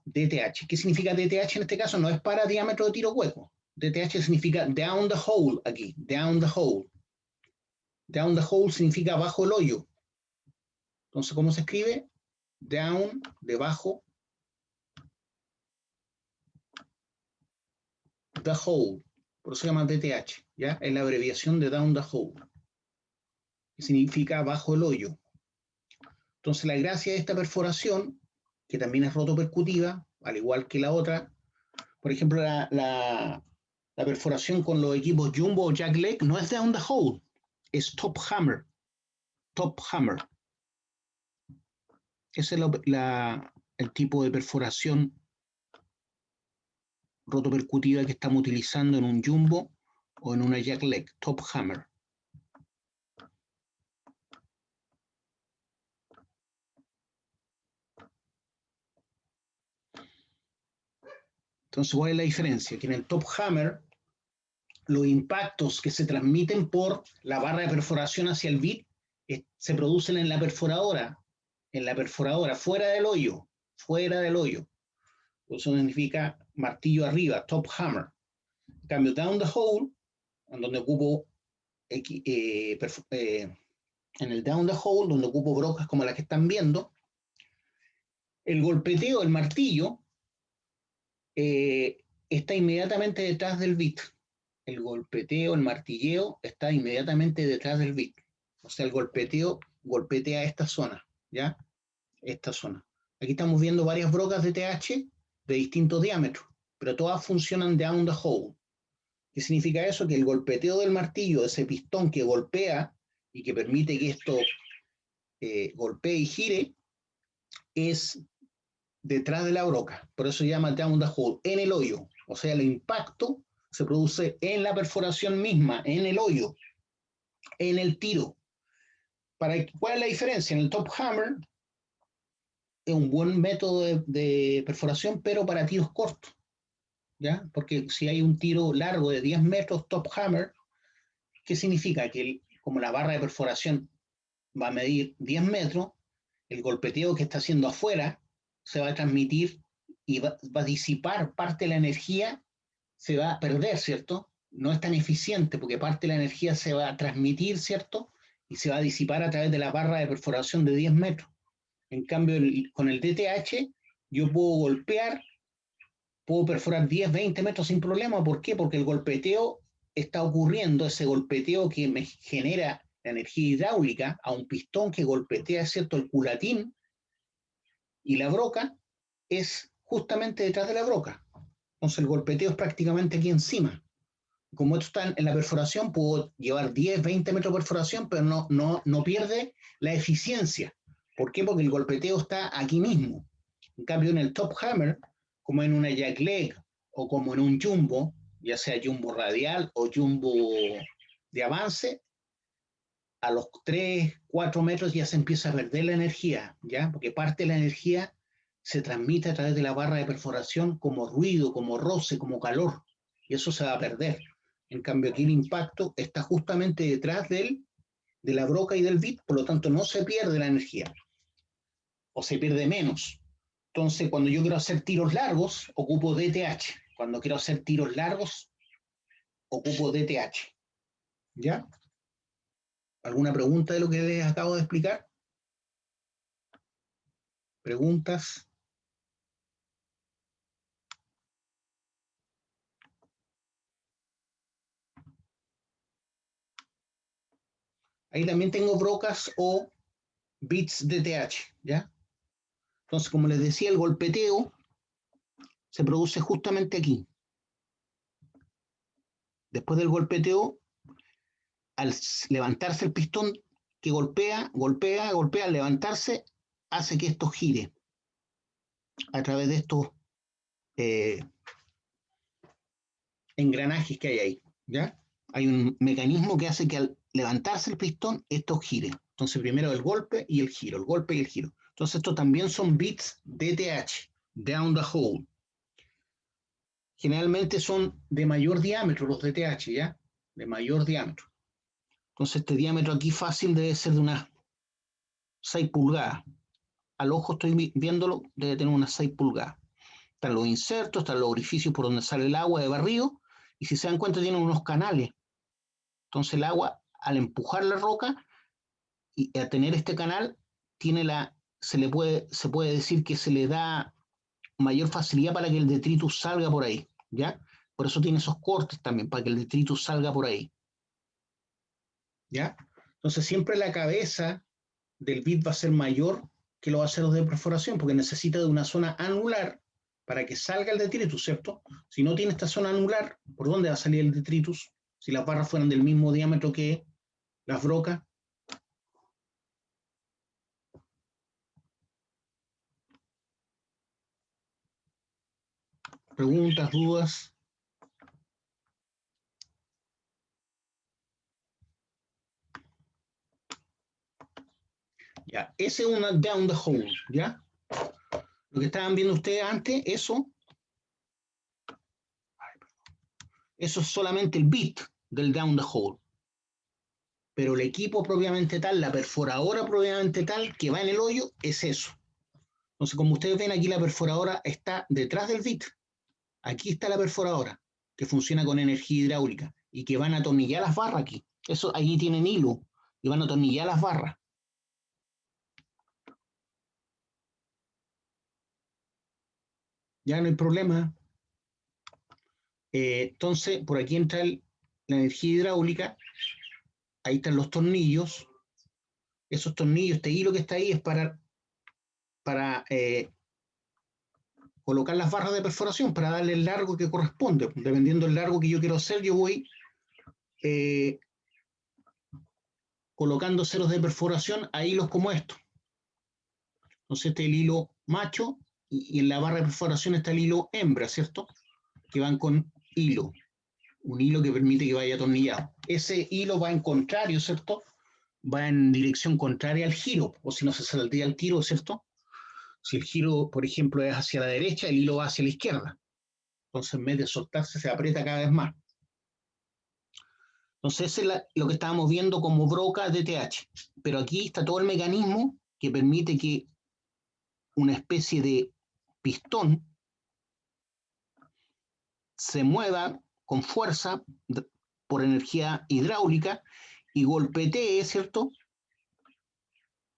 Speaker 1: DTH. ¿Qué significa DTH en este caso? No es para diámetro de tiro hueco. DTH significa down the hole aquí. Down the hole. Down the hole significa bajo el hoyo. Entonces, ¿cómo se escribe? Down, debajo. The hole. Por eso se llama DTH. ¿Ya? Es la abreviación de down the hole. Que significa bajo el hoyo. Entonces, la gracia de esta perforación, que también es rotopercutiva, al igual que la otra, por ejemplo, la perforación con los equipos Jumbo o Jackleg no es down the hole, es top hammer. Top hammer. Ese es el tipo de perforación rotopercutiva que estamos utilizando en un Jumbo o en una Jackleg, top hammer. Entonces, ¿cuál es la diferencia? Que en el top hammer, los impactos que se transmiten por la barra de perforación hacia el bit se producen en la perforadora, fuera del hoyo, Eso significa martillo arriba, top hammer. En cambio, down the hole, en donde ocupo, en el down the hole, donde ocupo brocas como las que están viendo, El golpeteo del martillo está inmediatamente detrás del bit. El golpeteo, el martilleo está inmediatamente detrás del bit. O sea, el golpeteo golpetea esta zona, ¿ya? Esta zona. Aquí estamos viendo varias brocas de TH de distintos diámetros, pero todas funcionan down the hole. ¿Qué significa eso? Que el golpeteo del martillo, de ese pistón que golpea y que permite que esto golpee y gire, es detrás de la broca. Por eso se llama down the hole, en el hoyo. O sea, el impacto se produce en la perforación misma, en el hoyo, en el tiro. ¿Cuál es la diferencia? En el top hammer es un buen método de perforación, pero para tiros cortos, ¿ya? Porque si hay un tiro largo de 10 metros top hammer, ¿qué significa? Que como la barra de perforación va a medir 10 metros, el golpeteo que está haciendo afuera se va a transmitir y va a disipar parte de la energía, se va a perder, ¿cierto? No es tan eficiente porque parte de la energía se va a transmitir, ¿cierto? Y se va a disipar a través de la barra de perforación de 10 metros. En cambio, con el DTH, yo puedo golpear, puedo perforar 10, 20 metros sin problema. ¿Por qué? Porque el golpeteo está ocurriendo, ese golpeteo que me genera la energía hidráulica a un pistón que golpetea, ¿cierto?, el culatín, y la broca es justamente detrás de la broca. Entonces el golpeteo es prácticamente aquí encima. Como esto está en la perforación, puedo llevar 10, 20 metros de perforación, pero no pierde la eficiencia. ¿Por qué? Porque el golpeteo está aquí mismo. En cambio, en el top hammer, como en una jackleg o como en un jumbo, ya sea jumbo radial o jumbo de avance, a los 3, 4 metros ya se empieza a perder la energía, ¿ya? Porque parte de la energía se transmite a través de la barra de perforación como ruido, como roce, como calor, y eso se va a perder. En cambio, aquí el impacto está justamente detrás de la broca y del bit, por lo tanto no se pierde la energía, o se pierde menos. Entonces, cuando yo quiero hacer tiros largos, ocupo DTH. Cuando quiero hacer tiros largos, ocupo DTH. ¿Ya? ¿Alguna pregunta de lo que les acabo de explicar? ¿Preguntas? Ahí también tengo brocas o bits DTH, ¿ya? Entonces, como les decía, el golpeteo se produce justamente aquí. Después del golpeteo, al levantarse el pistón que golpea, al levantarse, hace que esto gire a través de estos engranajes que hay ahí, ¿ya? Hay un mecanismo que hace que al levantarse el pistón, esto gire. Entonces, primero el golpe y el giro, el golpe y el giro. Entonces, estos también son bits DTH, down the hole. Generalmente son de mayor diámetro los DTH, ¿ya? De mayor diámetro. Entonces, este diámetro aquí fácil debe ser de unas 6 pulgadas. Al ojo estoy viéndolo, debe tener unas 6 pulgadas. Están los insertos, están los orificios por donde sale el agua de barrido, y si se dan cuenta tienen unos canales. Entonces el agua, al empujar la roca y a tener este canal, se puede decir que se le da mayor facilidad para que el detritus salga por ahí, ¿ya? Por eso tiene esos cortes también, para que el detritus salga por ahí, ¿ya? Entonces siempre la cabeza del bit va a ser mayor que los aceros de perforación, porque necesita de una zona anular para que salga el detritus, ¿cierto? Si no tiene esta zona anular, ¿por dónde va a salir el detritus? Si las barras fueran del mismo diámetro que las brocas. ¿Preguntas, dudas? Ya, ese es una down the hole, ¿ya? Lo que estaban viendo ustedes antes, eso es solamente el bit del down the hole. Pero el equipo propiamente tal, la perforadora propiamente tal, que va en el hoyo, es eso. Entonces, como ustedes ven aquí, la perforadora está detrás del bit. Aquí está la perforadora, que funciona con energía hidráulica, y que van a atornillar las barras aquí. Eso, allí tienen hilo, y van a atornillar las barras. Ya no hay problema. Entonces, por aquí entra la energía hidráulica. Ahí están los tornillos. Esos tornillos, este hilo que está ahí es para colocar las barras de perforación, para darle el largo que corresponde. Dependiendo del largo que yo quiero hacer, yo voy colocando ceros de perforación a hilos como estos. Entonces este es el hilo macho y en la barra de perforación está el hilo hembra, ¿cierto? Que van con hilo, un hilo que permite que vaya atornillado. Ese hilo va en contrario, ¿cierto? Va en dirección contraria al giro, o si no se saldría el tiro, ¿cierto? Si el giro, por ejemplo, es hacia la derecha, el hilo va hacia la izquierda. Entonces, en vez de soltarse, se aprieta cada vez más. Entonces, ese es lo que estábamos viendo como broca DTH. Pero aquí está todo el mecanismo que permite que una especie de pistón se mueva con fuerza por energía hidráulica y golpetee, ¿cierto?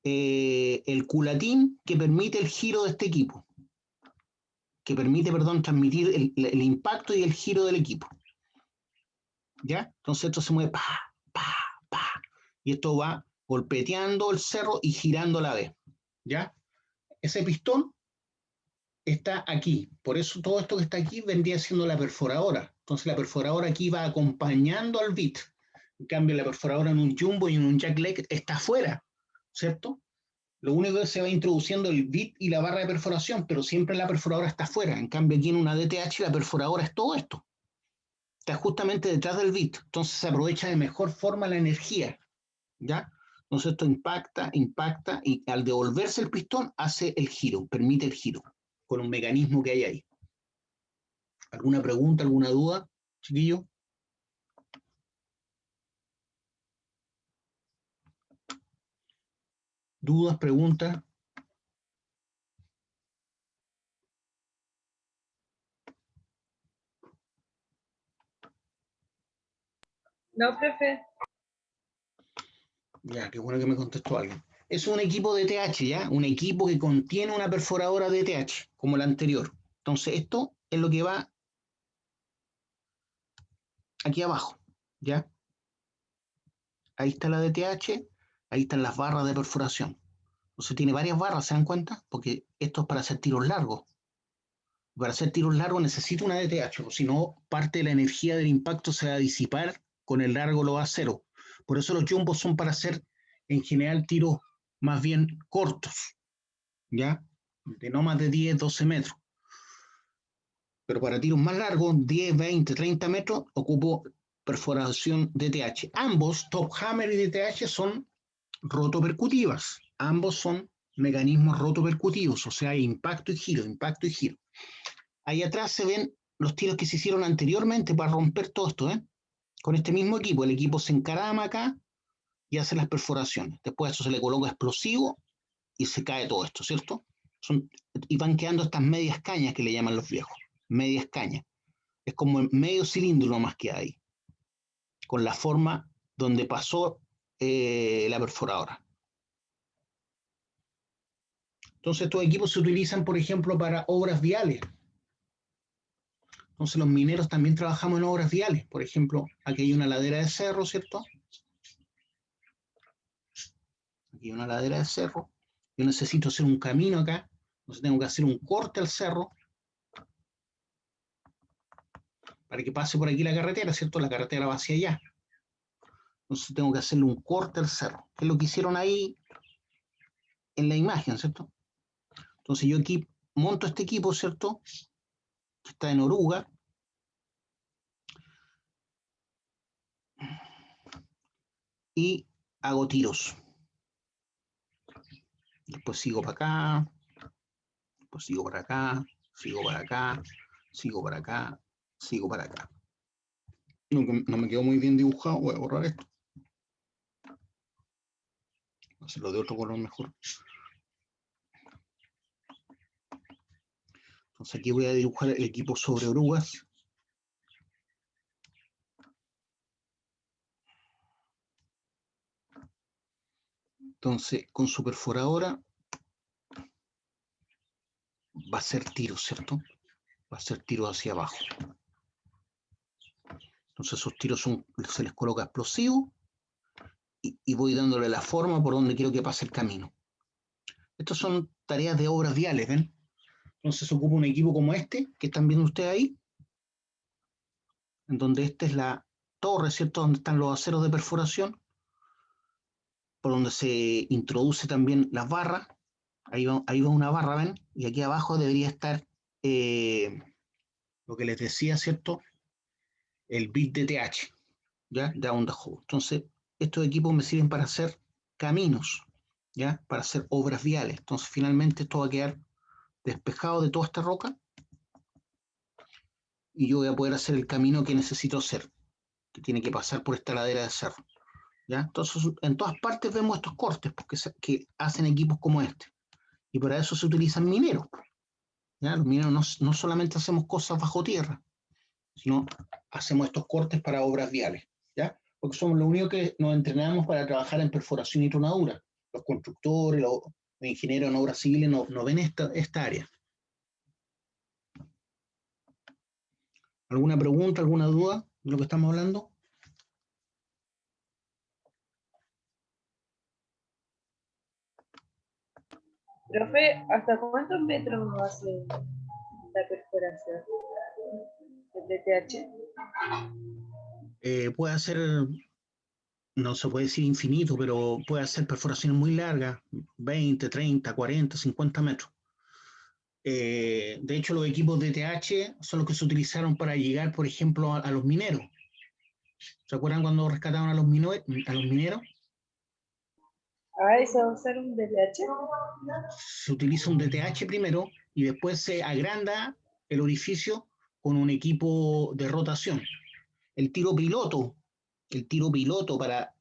Speaker 1: El culatín que permite el giro de este equipo. Que permite, perdón, transmitir el impacto y el giro del equipo. ¿Ya? Entonces esto se mueve pa, pa, pa. Y esto va golpeteando el cerro y girando a la vez. ¿Ya? Ese pistón está aquí. Por eso todo esto que está aquí vendría siendo la perforadora. Entonces la perforadora aquí va acompañando al bit. En cambio, la perforadora en un jumbo y en un jack leg está afuera, ¿cierto? Lo único que se va introduciendo el bit y la barra de perforación, pero siempre la perforadora está afuera. En cambio, aquí en una DTH la perforadora es todo esto. Está justamente detrás del bit. Entonces se aprovecha de mejor forma la energía. ¿Ya? Entonces esto impacta, impacta y al devolverse el pistón hace el giro, permite el giro con un mecanismo que hay ahí. ¿Alguna pregunta, alguna duda, chiquillo? ¿Dudas, preguntas?
Speaker 7: No, profe.
Speaker 1: Ya, qué bueno que me contestó alguien. Es un equipo de DTH, ¿ya? Un equipo que contiene una perforadora DTH, como la anterior. Entonces, esto es lo que va aquí abajo, ¿ya? Ahí está la DTH, ahí están las barras de perforación. Entonces tiene varias barras, ¿se dan cuenta? Porque esto es para hacer tiros largos. Para hacer tiros largos necesito una DTH, o si no, parte de la energía del impacto se va a disipar, con el largo lo va a cero. Por eso los jumbos son para hacer, en general, tiros más bien cortos, ¿ya? De no más de 10, 12 metros. Pero para tiros más largos, 10, 20, 30 metros, ocupo perforación DTH. Ambos, Top Hammer y DTH, son rotopercutivas. Ambos son mecanismos rotopercutivos, o sea, hay impacto y giro, impacto y giro. Ahí atrás se ven los tiros que se hicieron anteriormente para romper todo esto, ¿eh? Con este mismo equipo, el equipo se encarama acá y hace las perforaciones. Después a eso se le coloca explosivo y se cae todo esto, ¿cierto? Y van quedando estas medias cañas que le llaman los viejos. Medias cañas. Es como medio cilindro nomás que hay, con la forma donde pasó la perforadora. Entonces estos equipos se utilizan, por ejemplo, para obras viales. Entonces los mineros también trabajamos en obras viales. Por ejemplo, aquí hay una ladera de cerro, ¿cierto? Aquí hay una ladera de cerro. Yo necesito hacer un camino acá. Entonces tengo que hacer un corte al cerro para que pase por aquí la carretera, ¿cierto? La carretera va hacia allá. Entonces tengo que hacerle un corte al cerro, que es lo que hicieron ahí en la imagen, ¿cierto? Entonces yo aquí monto este equipo, ¿cierto? Que está en oruga. Y hago tiros. Después sigo para acá. Después sigo para acá. Sigo para acá. Sigo para acá. Sigo para acá. No me quedó muy bien dibujado. Voy a borrar esto. Hacerlo de otro color mejor. Entonces aquí voy a dibujar el equipo sobre orugas. Entonces, con su perforadora va a hacer tiros, ¿cierto? Va a ser tiros hacia abajo. Entonces esos tiros se les coloca explosivo y voy dándole la forma por donde quiero que pase el camino. Estas son tareas de obras viales, ¿ven? Entonces se ocupa un equipo como este, que están viendo ustedes ahí, en donde esta es la torre, ¿cierto? Donde están los aceros de perforación, por donde se introduce también las barras. Ahí va una barra, ¿ven? Y aquí abajo debería estar lo que les decía, ¿cierto? El bit DTH, ¿ya? Down the hole. Entonces, estos equipos me sirven para hacer caminos, ¿ya? Para hacer obras viales. Entonces, finalmente esto va a quedar despejado de toda esta roca y yo voy a poder hacer el camino que necesito hacer, que tiene que pasar por esta ladera de cerro, ¿ya? Entonces, en todas partes vemos estos cortes porque que hacen equipos como este. Y para eso se utilizan mineros, ¿ya? Los mineros no solamente hacemos cosas bajo tierra, sino hacemos estos cortes para obras viales, ¿ya? Porque somos los únicos que nos entrenamos para trabajar en perforación y tronadura. Los constructores, los ingenieros en obras civiles no ven esta área. ¿Alguna pregunta, alguna duda de lo que estamos hablando?
Speaker 7: Profe, ¿hasta cuántos metros hace la perforación del DTH?
Speaker 1: Puede ser, no se puede decir infinito, pero puede hacer perforaciones muy largas, 20, 30, 40, 50 metros. De hecho, los equipos DTH son los que se utilizaron para llegar, por ejemplo, a los mineros. ¿Se acuerdan cuando rescataron a los mineros?
Speaker 7: Ah, ¿eso va a ser un DTH?
Speaker 1: Se utiliza un DTH primero y después se agranda el orificio con un equipo de rotación. El tiro piloto para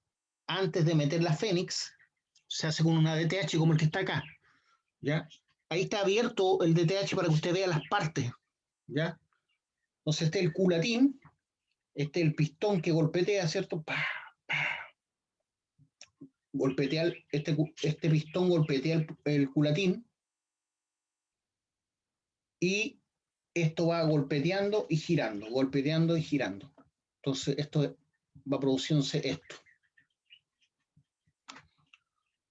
Speaker 1: antes de meter la Fénix se hace con una DTH como el que está acá, ¿ya? Ahí está abierto el DTH para que usted vea las partes, ¿ya? Entonces este es el culatín, este es el pistón que golpetea, ¿cierto? Pa, pa. Golpetea este pistón golpetea el culatín y esto va golpeteando y girando, golpeteando y girando. Entonces esto va produciéndose esto.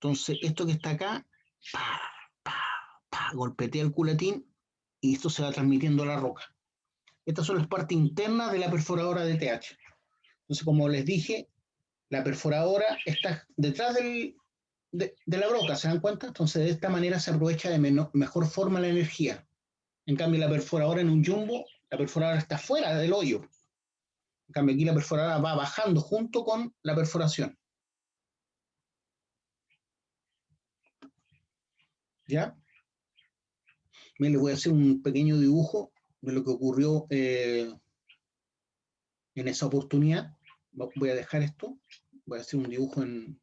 Speaker 1: Entonces esto que está acá, pa, pa, pa, golpetea el culatín y esto se va transmitiendo a la roca. Estas son las partes internas de la perforadora DTH. Entonces, como les dije, la perforadora está detrás de la broca, ¿se dan cuenta? Entonces, de esta manera se aprovecha de mejor forma la energía. En cambio, la perforadora en un jumbo, la perforadora está fuera del hoyo. En cambio, aquí la perforadora va bajando junto con la perforación. ¿Ya? Les voy a hacer un pequeño dibujo de lo que ocurrió en esa oportunidad. Voy a dejar esto. Voy a hacer un dibujo en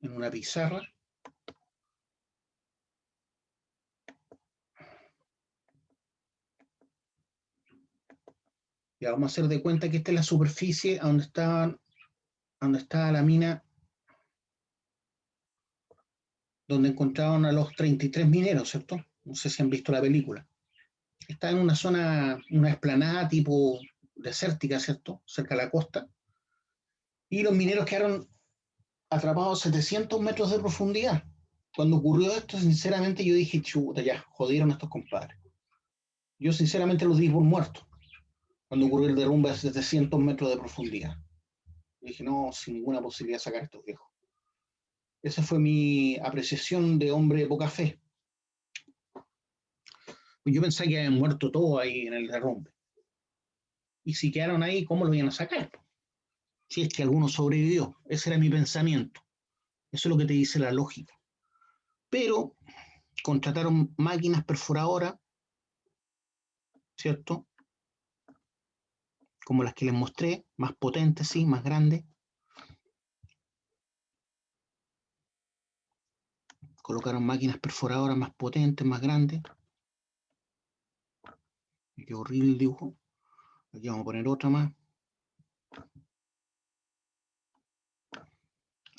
Speaker 1: una pizarra. Ya vamos a hacer de cuenta que esta es la superficie donde está la mina, donde encontraron a los 33 mineros, ¿cierto? No sé si han visto la película. Está en una zona, una explanada tipo desértica, ¿cierto? Cerca de la costa. Y los mineros quedaron atrapados a 700 metros de profundidad. Cuando ocurrió esto, sinceramente yo dije, chuta, ya, jodieron a estos compadres. Yo sinceramente los di por muertos cuando ocurrió el derrumbe a 700 metros de profundidad. Yo dije, no, sin ninguna posibilidad de sacar a estos viejos. Esa fue mi apreciación de hombre de poca fe. Yo pensé que habían muerto todos ahí en el derrumbe. Y si quedaron ahí, ¿cómo lo iban a sacar? Si es que alguno sobrevivió. Ese era mi pensamiento. Eso es lo que te dice la lógica. Pero contrataron máquinas perforadoras, ¿cierto? Como las que les mostré, más potentes, sí, más grandes. Colocaron máquinas perforadoras más potentes, más grandes. Qué horrible el dibujo. Aquí vamos a poner otra más.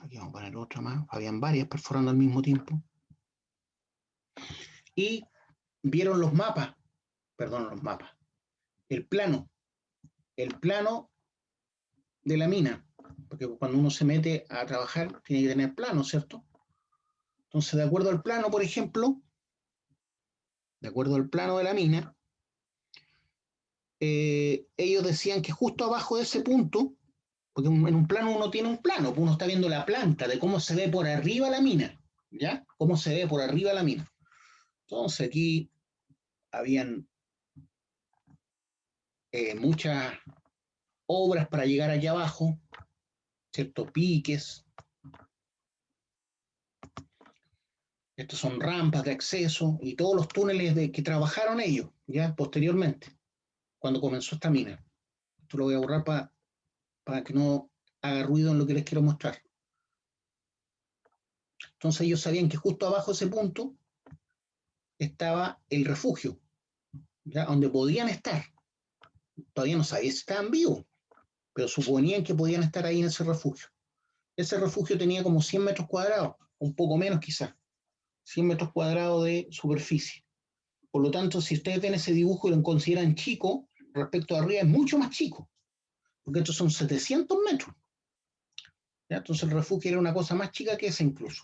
Speaker 1: Aquí vamos a poner otra más. Habían varias perforando al mismo tiempo. Y vieron los mapas perdón, los mapas. El plano de la mina, porque cuando uno se mete a trabajar tiene que tener plano, ¿cierto? Entonces, de acuerdo al plano, por ejemplo, de acuerdo al plano de la mina, ellos decían que justo abajo de ese punto, porque en un plano uno tiene un plano, uno está viendo la planta de cómo se ve por arriba la mina, ¿ya? Cómo se ve por arriba la mina. Entonces aquí habían muchas obras para llegar allá abajo, ciertos piques. Estos son rampas de acceso y todos los túneles que trabajaron ellos, ya posteriormente, cuando comenzó esta mina. Esto lo voy a borrar para que no haga ruido en lo que les quiero mostrar. Entonces ellos sabían que justo abajo de ese punto estaba el refugio, ¿ya? Donde podían estar. Todavía no sabían si estaban vivos, pero suponían que podían estar ahí en ese refugio. Ese refugio tenía como 100 metros cuadrados, un poco menos quizás, 100 metros cuadrados de superficie. Por lo tanto, si ustedes ven ese dibujo y lo consideran chico, respecto a arriba es mucho más chico, porque estos son 700 metros. ¿Ya? Entonces el refugio era una cosa más chica que esa incluso.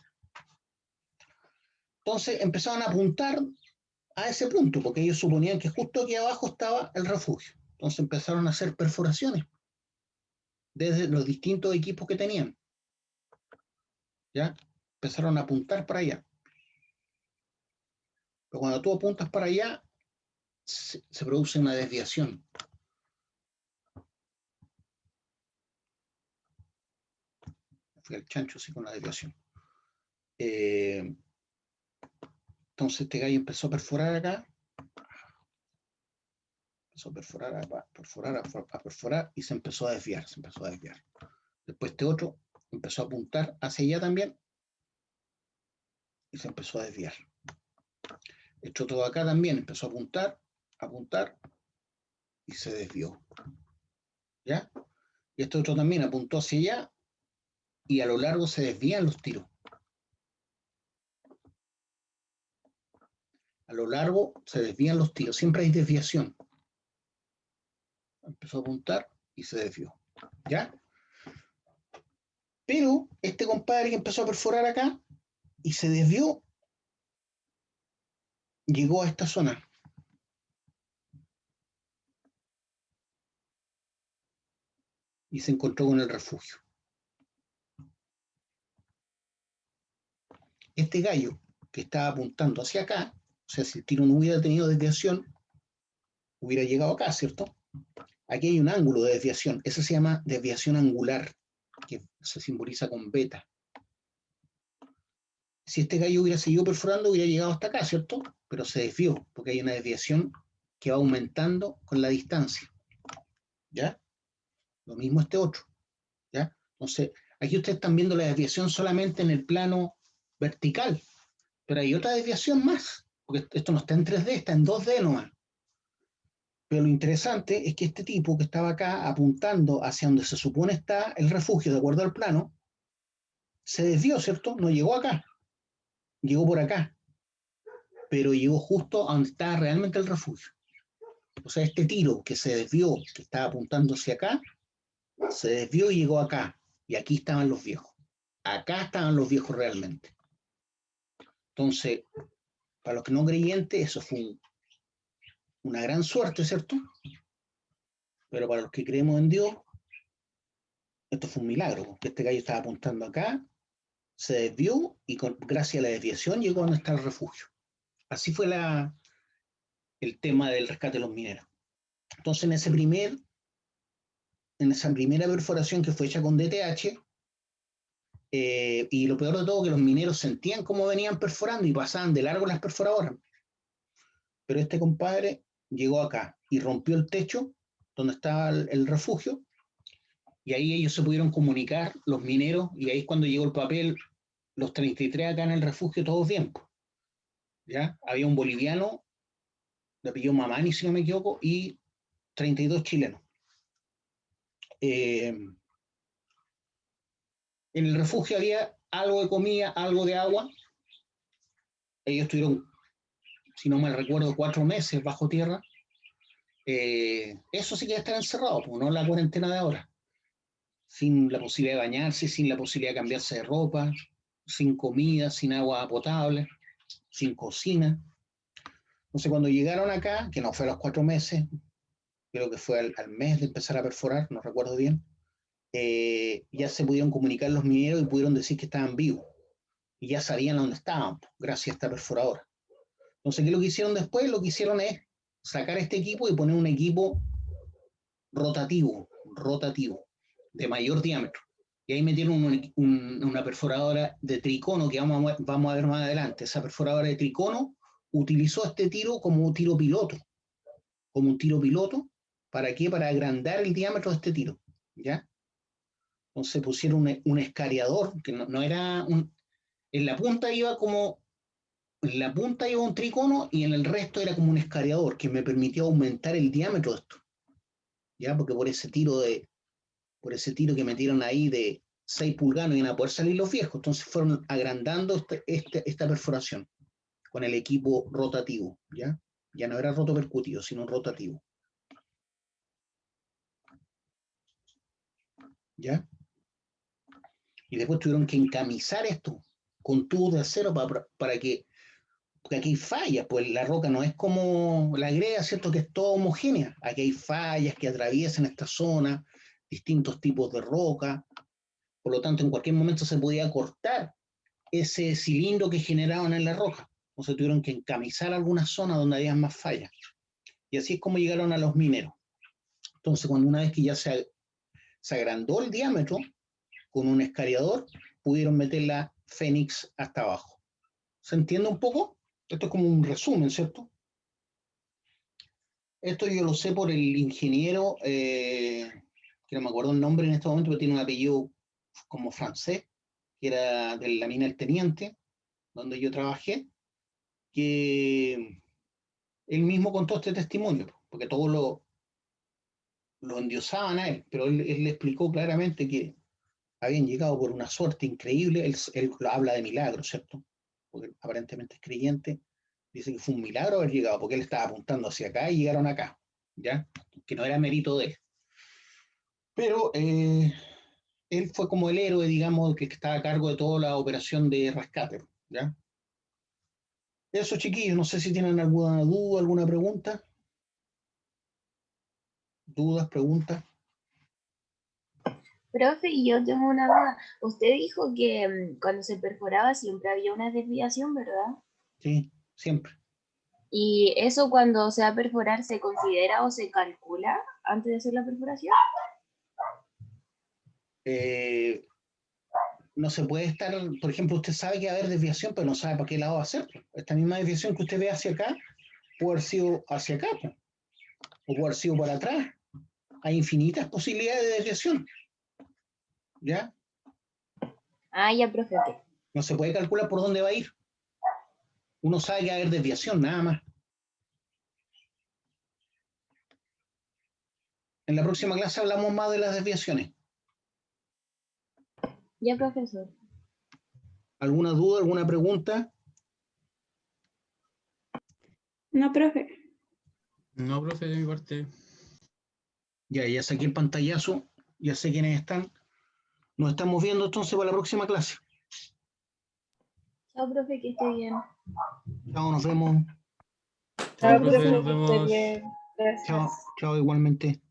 Speaker 1: Entonces empezaron a apuntar a ese punto, porque ellos suponían que justo aquí abajo estaba el refugio. Entonces empezaron a hacer perforaciones desde los distintos equipos que tenían. ¿Ya? Empezaron a apuntar para allá. Pero cuando tú apuntas para allá, se produce una desviación. Fui al chancho sí con la desviación. Entonces este gallo empezó a perforar acá. Empezó a perforar y se empezó a desviar, Después este otro empezó a apuntar hacia allá también y se empezó a desviar. Este otro de acá también empezó a apuntar y se desvió. ¿Ya? Y este otro también apuntó hacia allá y a lo largo se desvían los tiros. A lo largo se desvían los tiros, siempre hay desviación. Empezó a apuntar y se desvió. ¿Ya? Pero este compadre que empezó a perforar acá y se desvió, llegó a esta zona. Y se encontró con el refugio. Este gallo que estaba apuntando hacia acá, o sea, si el tiro no hubiera tenido desviación, hubiera llegado acá, ¿cierto? Aquí hay un ángulo de desviación, eso se llama desviación angular, que se simboliza con beta. Si este gallo hubiera seguido perforando, hubiera llegado hasta acá, ¿cierto? Pero se desvió, porque hay una desviación que va aumentando con la distancia. ¿Ya? Lo mismo este otro. ¿Ya? Entonces, aquí ustedes están viendo la desviación solamente en el plano vertical, pero hay otra desviación más, porque esto no está en 3D, está en 2D nomás. Pero lo interesante es que este tipo que estaba acá apuntando hacia donde se supone está el refugio, de acuerdo al plano, se desvió, ¿cierto? No llegó acá, llegó por acá, pero llegó justo a donde estaba realmente el refugio. O sea, este tiro que se desvió, que estaba apuntando hacia acá, se desvió y llegó acá. Y aquí estaban los viejos. Acá estaban los viejos realmente. Entonces, para los que no creyentes, eso fue una gran suerte, ¿cierto? Pero para los que creemos en Dios, esto fue un milagro, porque este gallo estaba apuntando acá, se desvió y gracias a la desviación llegó a donde está el refugio. Así fue el tema del rescate de los mineros. Entonces, en esa primera perforación que fue hecha con DTH, y lo peor de todo, que los mineros sentían cómo venían perforando y pasaban de largo las perforadoras. Pero este compadre llegó acá y rompió el techo donde estaba el refugio, y ahí ellos se pudieron comunicar, los mineros, y ahí es cuando llegó el papel, los 33 acá en el refugio, todos bien. ¿Ya? Había un boliviano, de apellido Mamani, si no me equivoco, y 32 chilenos. En el refugio había algo de comida, algo de agua. Ellos estuvieron, si no mal recuerdo, 4 meses bajo tierra, eso sí que estar encerrado, pues, no la cuarentena de ahora. Sin la posibilidad de bañarse, sin la posibilidad de cambiarse de ropa, sin comida, sin agua potable, sin cocina. Entonces, cuando llegaron acá, que no fue a los 4 meses, creo que fue al mes de empezar a perforar, no recuerdo bien, ya se pudieron comunicar los mineros y pudieron decir que estaban vivos. Y ya sabían dónde estaban, gracias a esta perforadora. Entonces, ¿qué es lo que hicieron después? Lo que hicieron es sacar este equipo y poner un equipo rotativo, de mayor diámetro. Y ahí metieron una perforadora de tricono que vamos a ver más adelante. Esa perforadora de tricono utilizó este tiro como un tiro piloto. ¿Para qué? Para agrandar el diámetro de este tiro, ¿ya? Entonces pusieron un escariador, que no era un... En la punta iba un tricono y en el resto era como un escariador que me permitió aumentar el diámetro de esto, ¿ya? Porque por ese tiro que metieron ahí de 6 pulgadas no iban a poder salir los viejos, entonces fueron agrandando esta perforación con el equipo rotativo, ¿ya? Ya no era rotopercutivo, sino rotativo. ¿Ya? Y después tuvieron que encamisar esto con tubos de acero para que, porque aquí hay fallas, pues la roca no es como la greda, ¿cierto? Que es toda homogénea. Aquí hay fallas que atraviesan esta zona, distintos tipos de roca. Por lo tanto, en cualquier momento se podía cortar ese cilindro que generaban en la roca. Entonces tuvieron que encamisar algunas zonas donde había más fallas. Y así es como llegaron a los mineros. Entonces, una vez que ya se agrandó el diámetro, con un escariador, pudieron meter la Fénix hasta abajo. ¿Se entiende un poco? Esto es como un resumen, ¿cierto? Esto yo lo sé por el ingeniero, que no me acuerdo el nombre en este momento, pero tiene un apellido como francés, que era de la mina El Teniente, donde yo trabajé, que él mismo contó este testimonio, porque todos lo endiosaban a él, pero él le explicó claramente que habían llegado por una suerte increíble. Él habla de milagro, ¿cierto? Porque aparentemente es creyente. Dice que fue un milagro haber llegado, porque él estaba apuntando hacia acá y llegaron acá, ¿ya? Que no era mérito de él. Pero él fue como el héroe, digamos, que estaba a cargo de toda la operación de rescate, ¿ya? Eso, chiquillos, no sé si tienen alguna duda, alguna pregunta. ¿Dudas, preguntas?
Speaker 3: Profe, y yo tengo una duda. Usted dijo que cuando se perforaba siempre había una desviación, ¿verdad?
Speaker 1: Sí, siempre.
Speaker 3: ¿Y eso cuando se va a perforar se considera o se calcula antes de hacer la perforación?
Speaker 1: No se puede estar, por ejemplo, usted sabe que va a haber desviación, pero no sabe para qué lado va a ser. Esta misma desviación que usted ve hacia acá, puede haber sido hacia acá, o puede haber sido por atrás. Hay infinitas posibilidades de desviación, ¿ya?
Speaker 3: Ah, ya, profe, ok.
Speaker 1: No se puede calcular por dónde va a ir. Uno sabe que va a haber desviación, nada más. En la próxima clase hablamos más de las desviaciones.
Speaker 3: Ya, profesor.
Speaker 1: ¿Alguna duda, alguna pregunta?
Speaker 2: No, profe.
Speaker 6: No, profe, de mi parte.
Speaker 1: Ya saqué el pantallazo, ya sé quiénes están. Nos estamos viendo entonces para la próxima clase.
Speaker 3: Chao, profe, que esté bien.
Speaker 1: Chao, nos vemos.
Speaker 6: Chao,
Speaker 7: Chao,
Speaker 6: profe,
Speaker 7: profe,
Speaker 6: nos
Speaker 7: que esté
Speaker 6: vemos.
Speaker 7: bien.
Speaker 1: Chao,
Speaker 7: Gracias.
Speaker 1: chao igualmente.